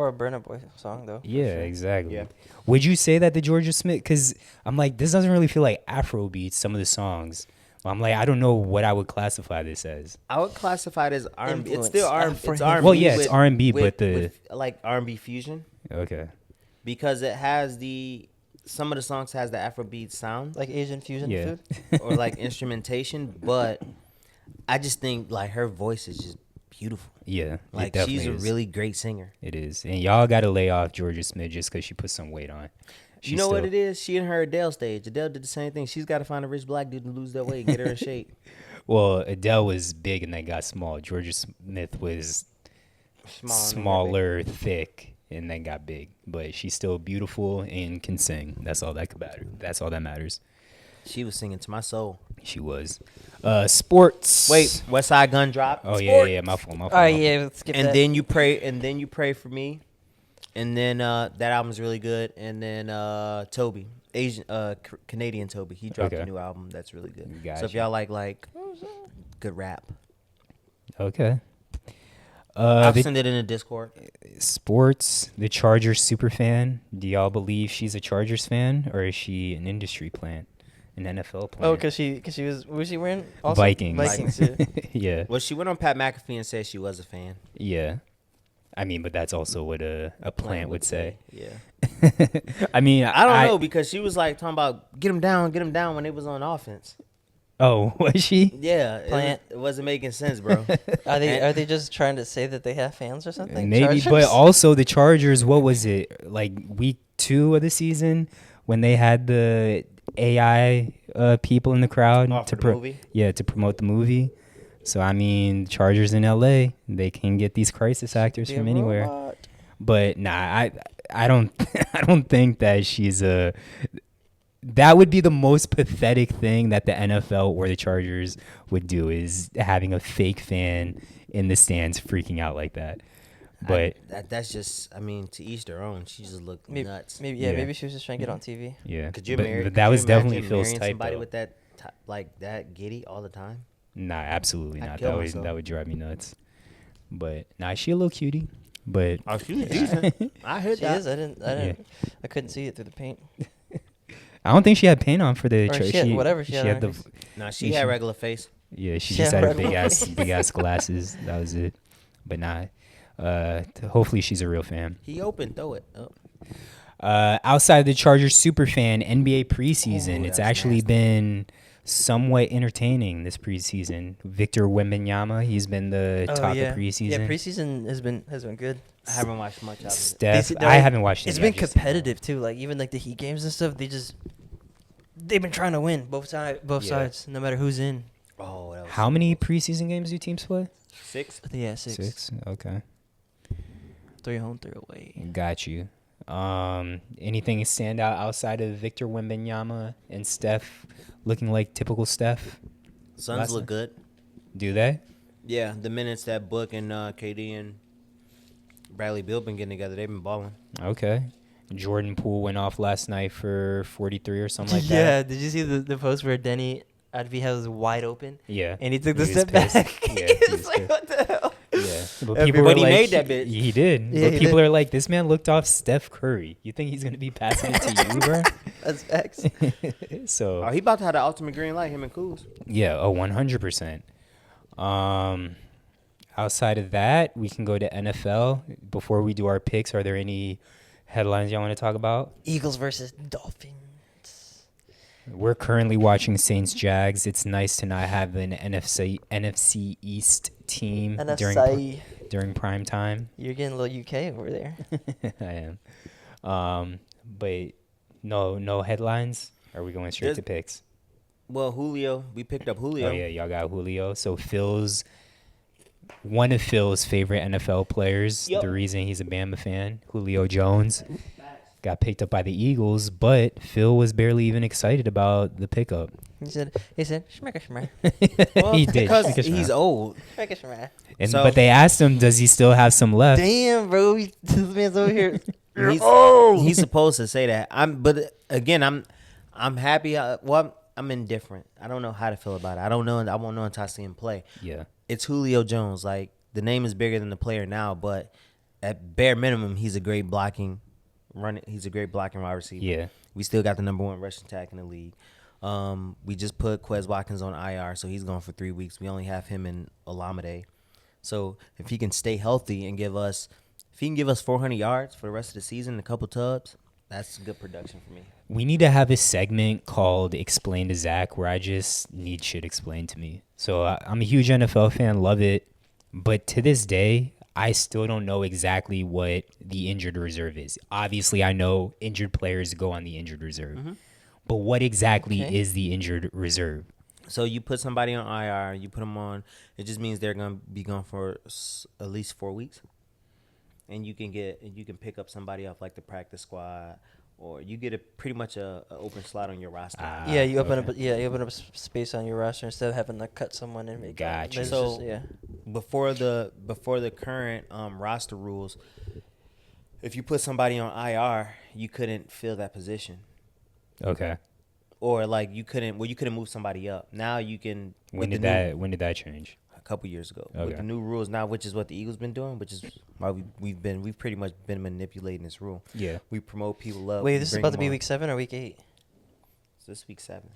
a Burna Boy song though. Yeah, exactly. Yeah. Would you say that the Georgia Smith? Because I'm like, this doesn't really feel like Afro beats. Some of the songs. I'm like, I don't know what I would classify this as. I would classify it as R&B. It's Influence. still R&B. For It's him. R&B. Well, yeah, it's with- R&B, with- but the with, like R&B fusion okay. because it has some of the songs has the Afrobeat sound Like Asian fusion Yeah. food. or like instrumentation, but I just think like her voice is just beautiful. Yeah, it Like definitely she's a is. really great singer. It is, and y'all got to lay off Georgia Smith just because she put some weight on. You know what it is? She and her Adele stage. Adele did the same thing. She's got to find a rich black dude to lose that weight, get her in shape. Well, Adele was big and then got small. Georgia Smith was Small and smaller, thick, and then got big. But she's still beautiful and can sing. That's all that matters. That's all that matters. She was singing to my soul. She was. Sports. Wait, West Side Gun drop. Oh yeah, my fault. All right, yeah, let's skip And that. then you pray for me, and then that album's really good. And then Tobi, Canadian Tobi, he dropped a new album that's really good. Gotcha. So if y'all like good rap, Okay. I'll send it in the Discord. Sports. The Chargers super fan. Do y'all believe she's a Chargers fan, or is she an industry plant, an NFL plant? Oh, because she was she wearing also? Vikings. Vikings, yeah. Yeah. Well, she went on Pat McAfee and said she was a fan. Yeah. I mean, but that's also what a plant would say. Yeah. I mean, I don't know, because she was like talking about get him down when they was on offense. Oh, was she? Yeah, Plant. it wasn't making sense, bro. Are they just trying to say that they have fans or something? Maybe, Chargers? but also the Chargers, what was it, like week 2 of the season when they had the AI people in the crowd Oh, for the movie? Yeah, to promote the movie. So I mean, Chargers in LA, they can get these crisis actors from anywhere. Robot. But nah, I don't I don't think that she's a. That would be the most pathetic thing that the NFL or the Chargers would do, is having a fake fan in the stands freaking out like that. But that's just, I mean, to each their own. She just looked nuts. Maybe she was just trying to get on TV. yeah, Could you but that was definitely Phil's marrying type. somebody Though. with that like that giddy all the time? Nah, absolutely I'd not. kill myself. That would drive me nuts. But nah, she a little cutie. But Oh, she was decent. I heard She that. is. I couldn't see it through the paint. I don't think she had paint on for the Or church. she had whatever she had on her the face. Nah, she had regular face. yeah. She She just had had her regular big ass glasses. That was it. But nah. Hopefully she's a real fan. He opened, throw it up. Outside the Chargers super fan, NBA preseason. Oh, It's that's actually nasty. been somewhat entertaining this preseason. Victor Wembanyama, he's been the top of preseason. Yeah, preseason has been good. I haven't watched much of it. Steph, They- I haven't watched it. It's yet. been competitive too. Like even like the Heat games and stuff. They've been trying to win both sides, no matter who's in. Oh, that was How many preseason games do teams play? 6? Yeah, six. Okay. 3 home, 3 away. Got you. Anything stand out outside of Victor Wembanyama and Steph looking like typical Steph? Suns Last look night? good. Do they? Yeah, the minutes that Book and KD and Bradley Beal been getting together, they've been balling. Okay. Jordan Poole went off last night for 43 or something like Yeah, that. did you see the post where Denny Advi was wide open? Yeah. And he took the He was step back. pissed. Yeah, he was It's like, pissed. what the hell? Yeah. But But people were he like, made that bitch. He did. Yeah, but he people did. are like, this man looked off Steph Curry. You think he's going to be passing it to you, bro? That's facts. So, Oh, he about to have the ultimate green light, him and Kuz. yeah, 100%. Outside of that, we can go to NFL. Before we do our picks, are there any headlines y'all want to talk about? Eagles versus Dolphins. We're currently watching Saints Jags. It's nice to not have an NFC East team NFC. during prime time. You're getting a little UK over there. I am. But no headlines. Are we going straight to picks? Well, Julio, we picked up Julio. Oh yeah, y'all got Julio. So one of Phil's favorite NFL players. Yep. The reason he's a Bama fan, Julio Jones, got picked up by the Eagles, but Phil was barely even excited about the pickup. He said, shmecka shmecka. Well, He did. because Shmecka he's shmecka. old. Shmecka shmecka. But they asked him, does he still have some left? Damn, bro. This man's over here. He's supposed to say that. But again, I'm happy. I'm indifferent. I don't know how to feel about it. I don't know. I won't know until I see him play. Yeah. It's Julio Jones. Like, the name is bigger than the player now, but at bare minimum, he's a great blocking wide receiver. Yeah. We still got the number 1 rushing attack in the league. We just put Quez Watkins on IR, so he's gone for 3 weeks. We only have him and Olamide. So if he can stay healthy and give us 400 yards for the rest of the season, a couple tubs, that's good production for me. We need to have a segment called Explain to Zach where I just need shit explained to me. So I'm a huge NFL fan, love it. But to this day, I still don't know exactly what the injured reserve is. Obviously, I know injured players go on the injured reserve. Mm-hmm. But what exactly is the injured reserve? So you put somebody on IR, you put them on, it just means they're going to be gone for at least 4 weeks. and you can pick up somebody off like the practice squad, or you get pretty much a open slot on your roster. You open up space on your roster instead of having to cut someone and make. Gotcha. So before the current roster rules, if you put somebody on IR, you couldn't fill that position. Okay. Or like you couldn't move somebody up. Now you can. When did that change? A couple years ago. Okay. With the new rules now, which is what the Eagles been doing, which is why we've pretty much been manipulating this rule. Yeah. We promote people up. Wait, this is about to be week 7 or week 8? This week 7.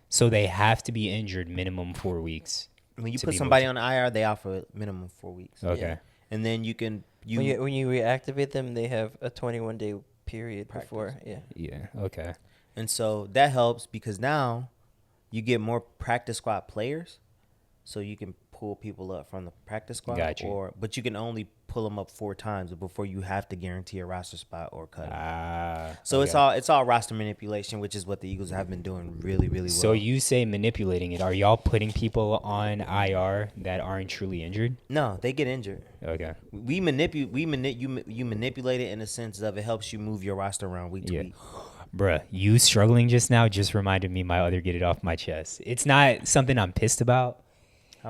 So they have to be injured minimum 4 weeks. When you put somebody on IR, they offer minimum 4 weeks. Okay. Yeah. And then you can when you reactivate them, they have a 21-day period before. Yeah. Yeah. Okay. And so that helps because now you get more practice squad players, so you can pull people up from the practice squad. Gotcha. But you can only pull them up 4 times before you have to guarantee a roster spot or cut 'em. So okay. it's all roster manipulation, which is what the Eagles have been doing really, really well. So you say manipulating it. Are y'all putting people on IR that aren't truly injured? No, they get injured. Okay. You manipulate it in the sense of it helps you move your roster around week to week. Bruh, you struggling just now just reminded me my other get it off my chest. It's not something I'm pissed about.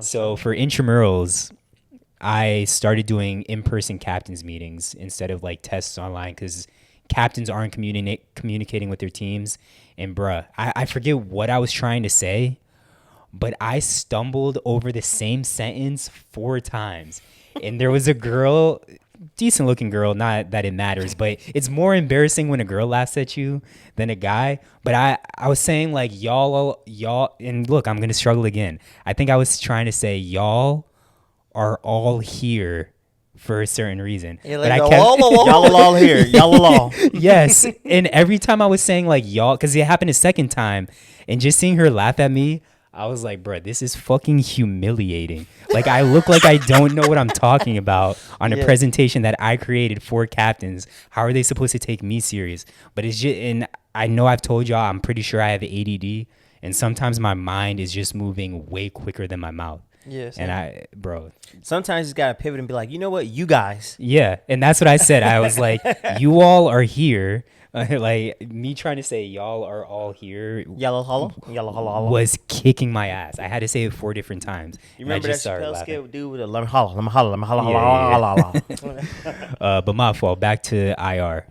So for intramurals, I started doing in-person captains meetings instead of like tests online because captains aren't communicating with their teams. And bruh, I forget what I was trying to say, but I stumbled over the same sentence 4 times. And there was a girl, decent looking girl, not that it matters, but it's more embarrassing when a girl laughs at you than a guy. But I was saying like y'all, and look, I'm going to struggle again. I think I was trying to say y'all are all here for a certain reason. You're but like, I Y'all are all here. Y'all are all. Yes. And every time I was saying like y'all, because it happened a second time, and just seeing her laugh at me, I was like, bro, this is fucking humiliating. Like, I look like I don't know what I'm talking about on a presentation that I created for captains. How are they supposed to take me serious? But it's just, and I know I've told y'all, I'm pretty sure I have ADD. And sometimes my mind is just moving way quicker than my mouth. Yes. And sometimes you just gotta pivot and be like, you know what, you guys. Yeah, and that's what I said. I was like, you all are here. Like me trying to say y'all are all here. Yellow hollow. Was kicking my ass. I had to say it 4 different times. You remember that Chappelle skit dude with a let me holla. But my fault. Back to IR.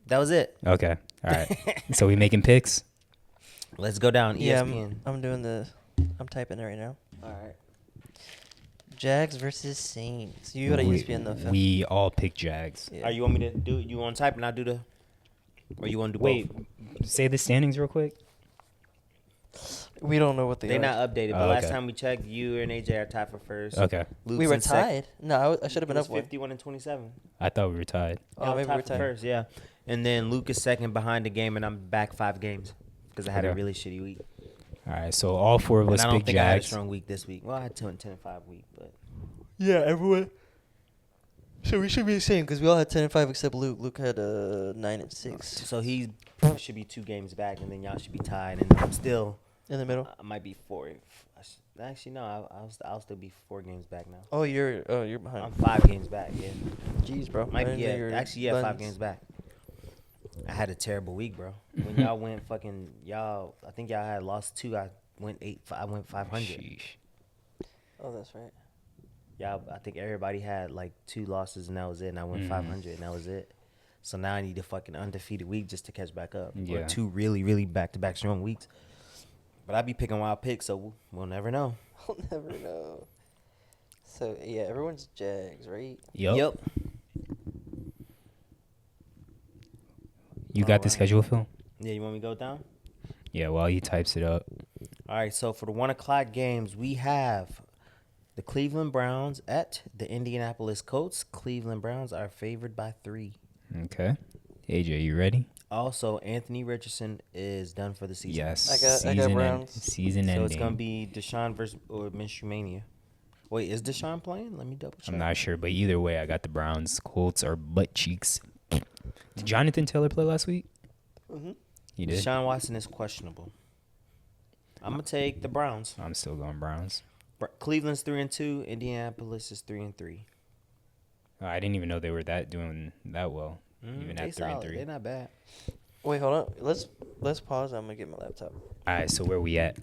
That was it. Okay. All right. So we making picks. Let's go down. ESPN. I'm doing the. I'm typing it right now. All right. Jags versus Saints. You got to ESPN though. Phil. We all pick Jags. Yeah. Are you want me to do? You want to type and I do the? Or you want to do both? Say the standings real quick. We don't know what they are. They're not updated, but last time we checked, you and AJ are tied for first. Okay. Luke's we were in tied. No, I should have been up 51 and 27. I thought we were tied. Oh, maybe we're tied. First, yeah. And then Luke is second behind the game, and I'm back 5 games because I had a Okay. really shitty week. All right. So all 4 of us And I don't pick think I had a Jags. strong week this week. Well, I had 10 and 5 week, but Yeah, everyone. So we should be the same because we all had 10 and 5 except Luke. Luke had 9 and 6. so he should be 2 games back, and then y'all should be tied, and I'm still In the middle. I might be 4. Actually, no, I'll still be 4 games back now. Oh, you're behind. I'm 5 games back. Yeah. Jeez, bro. Might I be, didn't know you were 5 buns. games back. I had a terrible week, bro. When y'all went I think y'all had lost 2. I went 500. Sheesh. Oh, that's right. Y'all, I think everybody had like 2 losses and that was it. And I went 500 and that was it. So now I need a fucking undefeated week just to catch back up. Yeah. Or 2 really, really back-to-back strong weeks. But I be picking wild picks, so we'll never know. I'll never know. So, yeah, everyone's Jags, right? Yep. You got the schedule, Phil? Yeah, you want me to go down? Yeah, while he types it up. All right, so for the 1 o'clock games, we have the Cleveland Browns at the Indianapolis Colts. Cleveland Browns are favored by 3. Okay. AJ, you ready? Also, Anthony Richardson is done for the season. Yes. I got Browns. Season ending. So it's going to be Deshaun versus Minshew Mania. Wait, is Deshaun playing? Let me double check. I'm not sure, but either way, I got the Browns. Colts are butt cheeks. Did Jonathan Taylor play last week? Mm-hmm. He did? Deshaun Watson is questionable. I'm going to take the Browns. I'm still going Browns. Cleveland's 3-2. Indianapolis is 3-3. I didn't even know they were doing that well. Even They at 3-3. solid. They're not bad. Wait, hold on. Let's pause. I'm gonna get my laptop. All right, so where we at?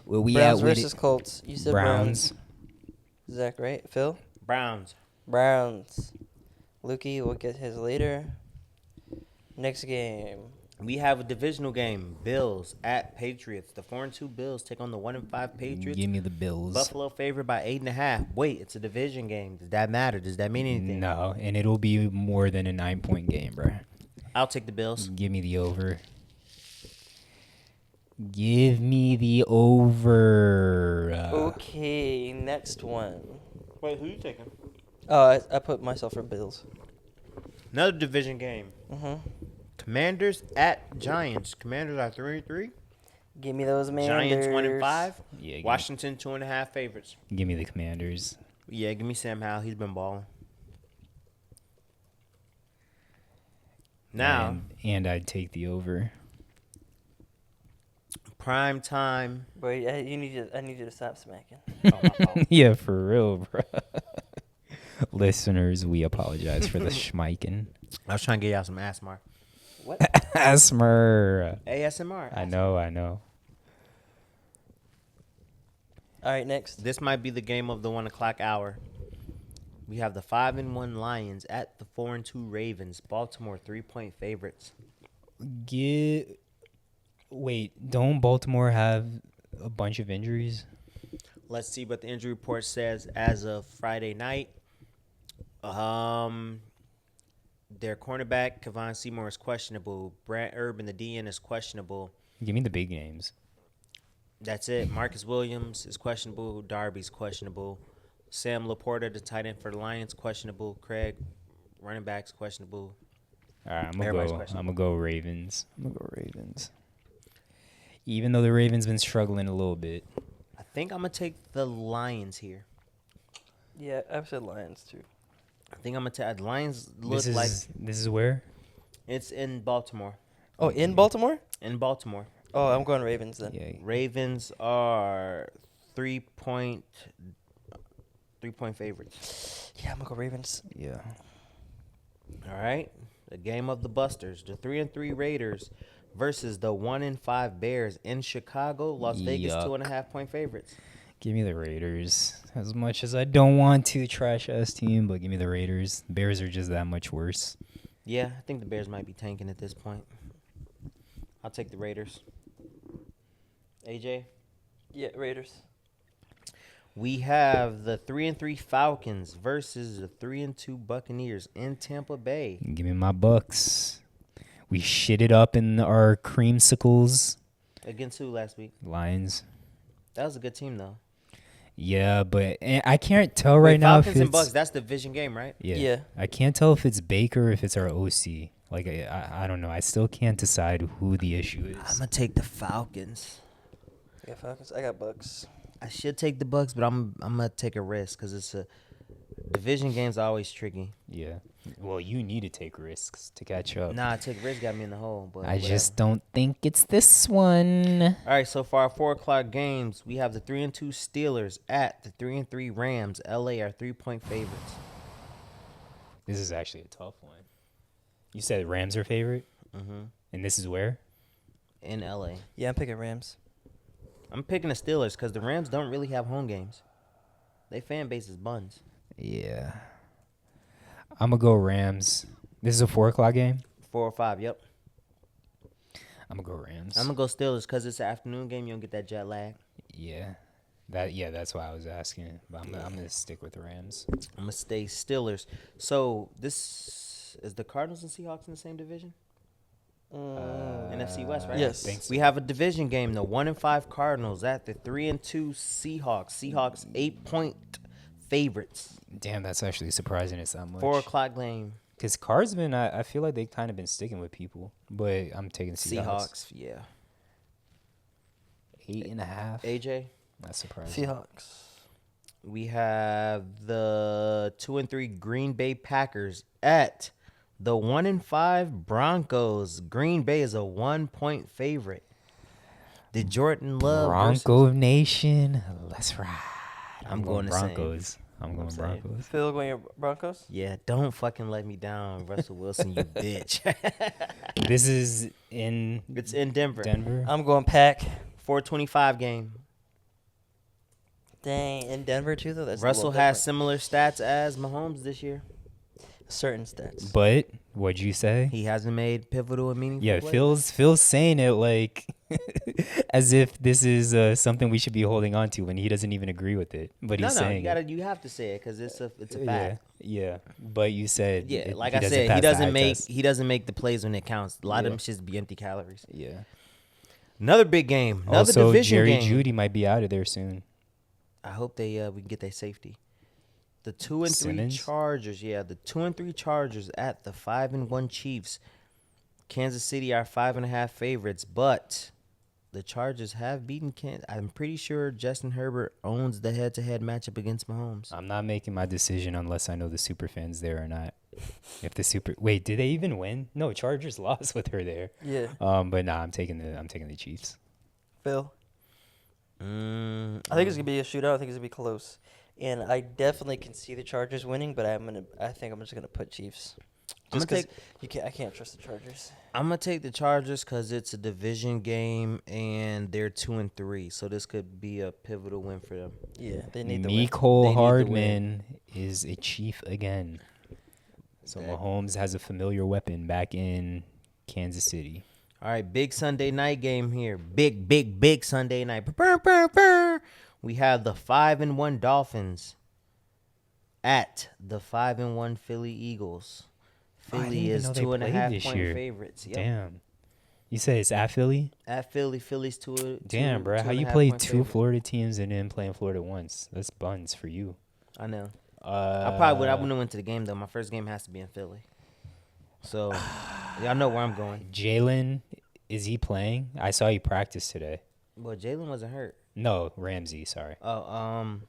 Where we Browns at with versus it? Colts. You said Browns. Zach, right? Phil? Browns. Browns. Lukey will get his later. Next game. We have a divisional game. Bills at Patriots. The 4-2 Bills take on the 1-5 Patriots. Give me the Bills. Buffalo favored by 8.5. Wait, it's a division game. Does that matter? Does that mean anything? No, and it'll be more than a 9-point game, bro. I'll take the Bills. Give me the over. Give me the over. Okay, next one. Wait, who you taking? Oh, I put myself for Bills. Another division game. Commanders at Giants. Commanders are 3-3. Give me those Manders. Giants 1-5. Yeah, Washington 2.5 favorites. Give me the Commanders. Yeah, give me Sam Howell. He's been balling. Now, and I'd take the over. prime time. Wait, I need you to stop smacking. Yeah, for real, bro. Listeners, we apologize for the schmeiking. I was trying to get y'all some ASMR. What? ASMR. ASMR. I know. All right, next. This might be the game of the 1 o'clock hour. We have the 5-1 Lions at the 4-2 Ravens. Baltimore 3-point favorites. Wait, don't Baltimore have a bunch of injuries? Let's see what the injury report says as of Friday night. Their cornerback, Kevon Seymour, is questionable. Brant Urban, the DN, is questionable. Give me the big names. That's it. Marcus Williams is questionable. Darby's questionable. Sam Laporta, the tight end for the Lions, questionable. Craig, running back's questionable. All right, I'm Everybody's gonna questionable. go Ravens. Even though the Ravens been struggling a little bit. I think I'm going to take the Lions here. Yeah, I've said Lions too. I think I'm going to take the Lions. This is where? It's in Baltimore. Oh, in Baltimore? In Baltimore. Oh, I'm going Ravens then. Yeah. Ravens are 3-point favorites. Yeah, I'm gonna go Ravens. Yeah. All right. The game of the Busters. The 3-3 Raiders versus the 1-5 Bears in Chicago. Las Vegas, 2.5-point favorites. Give me the Raiders. As much as I don't want to trash us team, but give me the Raiders. Bears are just that much worse. Yeah, I think the Bears might be tanking at this point. I'll take the Raiders. AJ? Yeah, Raiders. We have the 3-3 Falcons versus the 3-2 Buccaneers in Tampa Bay. Give me my Bucks. We shitted up in our creamsicles. Against who last week? Lions. That was a good team, though. Yeah, but I can't tell right now if Falcons it's... and Bucks, that's division game, right? Yeah. I can't tell if it's Baker or if it's our OC. Like, I don't know. I still can't decide who the issue is. I'm going to take the Falcons. I got Falcons. I got Bucks. I should take the Bucks, but I'm gonna take a risk because it's a division game's always tricky. Yeah. Well, you need to take risks to catch up. Nah, take risk got me in the hole. But I just don't think it's this one. All right, so for our 4 o'clock games, we have the 3-2 Steelers at the 3-3 Rams. LA are 3-point favorites. This is actually a tough one. You said Rams are favorite, and this is where? In LA. Yeah, I'm picking Rams. I'm picking the Steelers because the Rams don't really have home games. They fan base is buns. Yeah. I'm going to go Rams. This is a 4 o'clock game? 4 or 5, yep. I'm going to go Rams. I'm going to go Steelers because it's an afternoon game. You don't get that jet lag. Yeah. That's why I was asking. But I'm going to stick with the Rams. I'm going to stay Steelers. So this is the Cardinals and Seahawks in the same division? NFC West, right? Yes. Thanks. We have a division game. The 1-5 Cardinals at the 3-2 Seahawks. Seahawks 8-point favorites. Damn, that's actually surprising it's that much. 4 o'clock game. Because Cards been, I feel like they kind of been sticking with people. But I'm taking Seahawks, yeah. 8.5. AJ? That's surprising. Seahawks. We have the 2-3 Green Bay Packers at the 1-5 Broncos. Green Bay is a 1-point favorite. The Jordan Love Bronco Nation. Let's ride. I'm going the Broncos. I'm going saying. Broncos. Phil going Broncos? Yeah, don't fucking let me down, Russell Wilson, you bitch. This is in It's in Denver. I'm going Pack. 425 game. Dang, in Denver too though. That's Russell a little has different. similar stats as Mahomes this year. Certain stats. But what'd you say? He hasn't made pivotal and meaningful Yeah, plays. Phil's saying it like as if this is something we should be holding on to, when he doesn't even agree with it. But he's saying you have to say it because it's a fact. Yeah. But you said Like he I doesn't said, pass he the doesn't eye make test. he doesn't make the plays when it counts. A lot of them should be empty calories. Yeah. Another big game. Another Also, division Jerry game. Jeudy might be out of there soon. I hope we can get their safety. The 2 and 3 Simmons? Chargers, the 2 and 3 Chargers at the 5 and 1 Chiefs. Kansas City are 5.5 favorites, but the Chargers have beaten Kansas. I'm pretty sure Justin Herbert owns the head-to-head matchup against Mahomes. I'm not making my decision unless I know the superfans there or not. Wait, did they even win? No, Chargers lost with her there. Yeah. But nah, I'm taking the Chiefs. Phil. I think it's gonna be a shootout. I think it's gonna be close, and I definitely can see the Chargers winning. But I think I'm just gonna put Chiefs. Just because I can't trust the Chargers. I'm gonna take the Chargers because it's a division game and they're 2 and 3, so this could be a pivotal win for them. Yeah, they need the win. Mecole Hardman is a Chief again. So Mahomes has a familiar weapon back in Kansas City. All right, big Sunday night game here. Big Sunday night. We have the 5 and 1 Dolphins at the 5 and 1 Philly Eagles. Philly is 2.5 point favorites. Yep. Damn. You said it's at Philly? At Philly, Philly's two. Damn, bro. How you play two Florida teams and then playing Florida once? That's buns for you. I know. I wouldn't have went to the game though. My first game has to be in Philly. So y'all know where I'm going. Jalen, is he playing? I saw he practice today. Well, Jalen wasn't hurt. No, Ramsey. Sorry. Oh,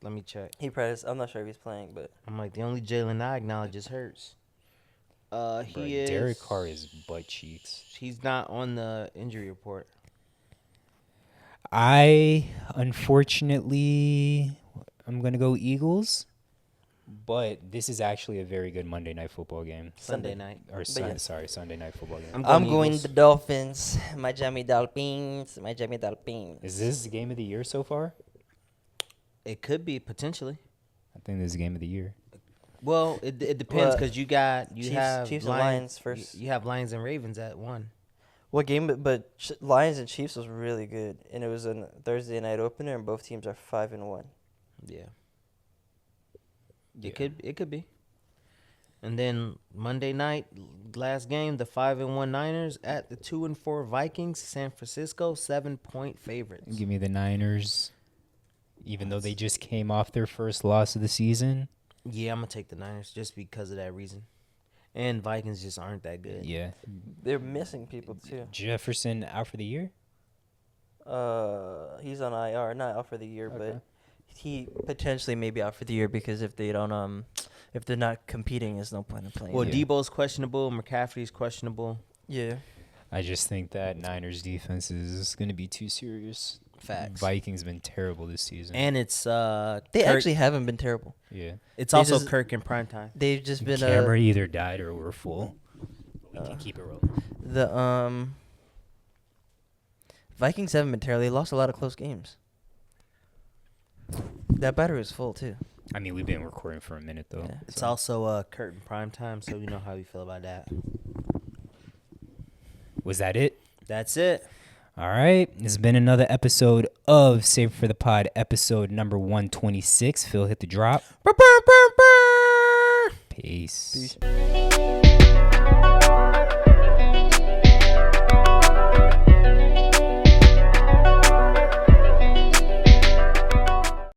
let me check. He practiced. I'm not sure if he's playing, but I'm like the only Jalen I acknowledge is hurts. He is. Derek Carr is butt cheeks. He's not on the injury report. Unfortunately, I'm gonna go Eagles. But this is actually a very good Monday Night Football game. Sunday night. Sunday Night Football game. I'm going the Dolphins. Miami Dolphins. Is this the game of the year so far? It could be potentially. I think this is the game of the year. Well, it depends because you have Chiefs and Lions first. You have Lions and Ravens at 1. What game? But Lions and Chiefs was really good, and it was a Thursday night opener, and both teams are 5 and 1. Yeah. It could be. And then Monday night, last game, the 5 and 1 Niners at the 2 and 4 Vikings. San Francisco 7-point favorites. Give me the Niners, even though they just came off their first loss of the season. Yeah, I'm gonna take the Niners just because of that reason. And Vikings just aren't that good. Yeah, they're missing people too. Jefferson out for the year. He's on IR, not out for the year, Okay. but he potentially may be out for the year because if they don't, if they're not competing, there's no point in playing. Well, Debo's questionable. McCaffrey's questionable. Yeah. I just think that Niners defense is going to be too serious. Facts. Vikings been terrible this season. And it's they actually haven't been terrible. Yeah. It's also Kirk in primetime. They've just been camera either died or we're full. We can keep it rolling. The Vikings haven't been terrible. They lost a lot of close games. That battery was full too. I mean, we've been recording for a minute though. Yeah. It's also Kirk in primetime, so you know how we feel about that. Was that it? That's it. All right. This has been another episode of Save for the Pod, episode number 126. Phil, hit the drop. Peace. Peace.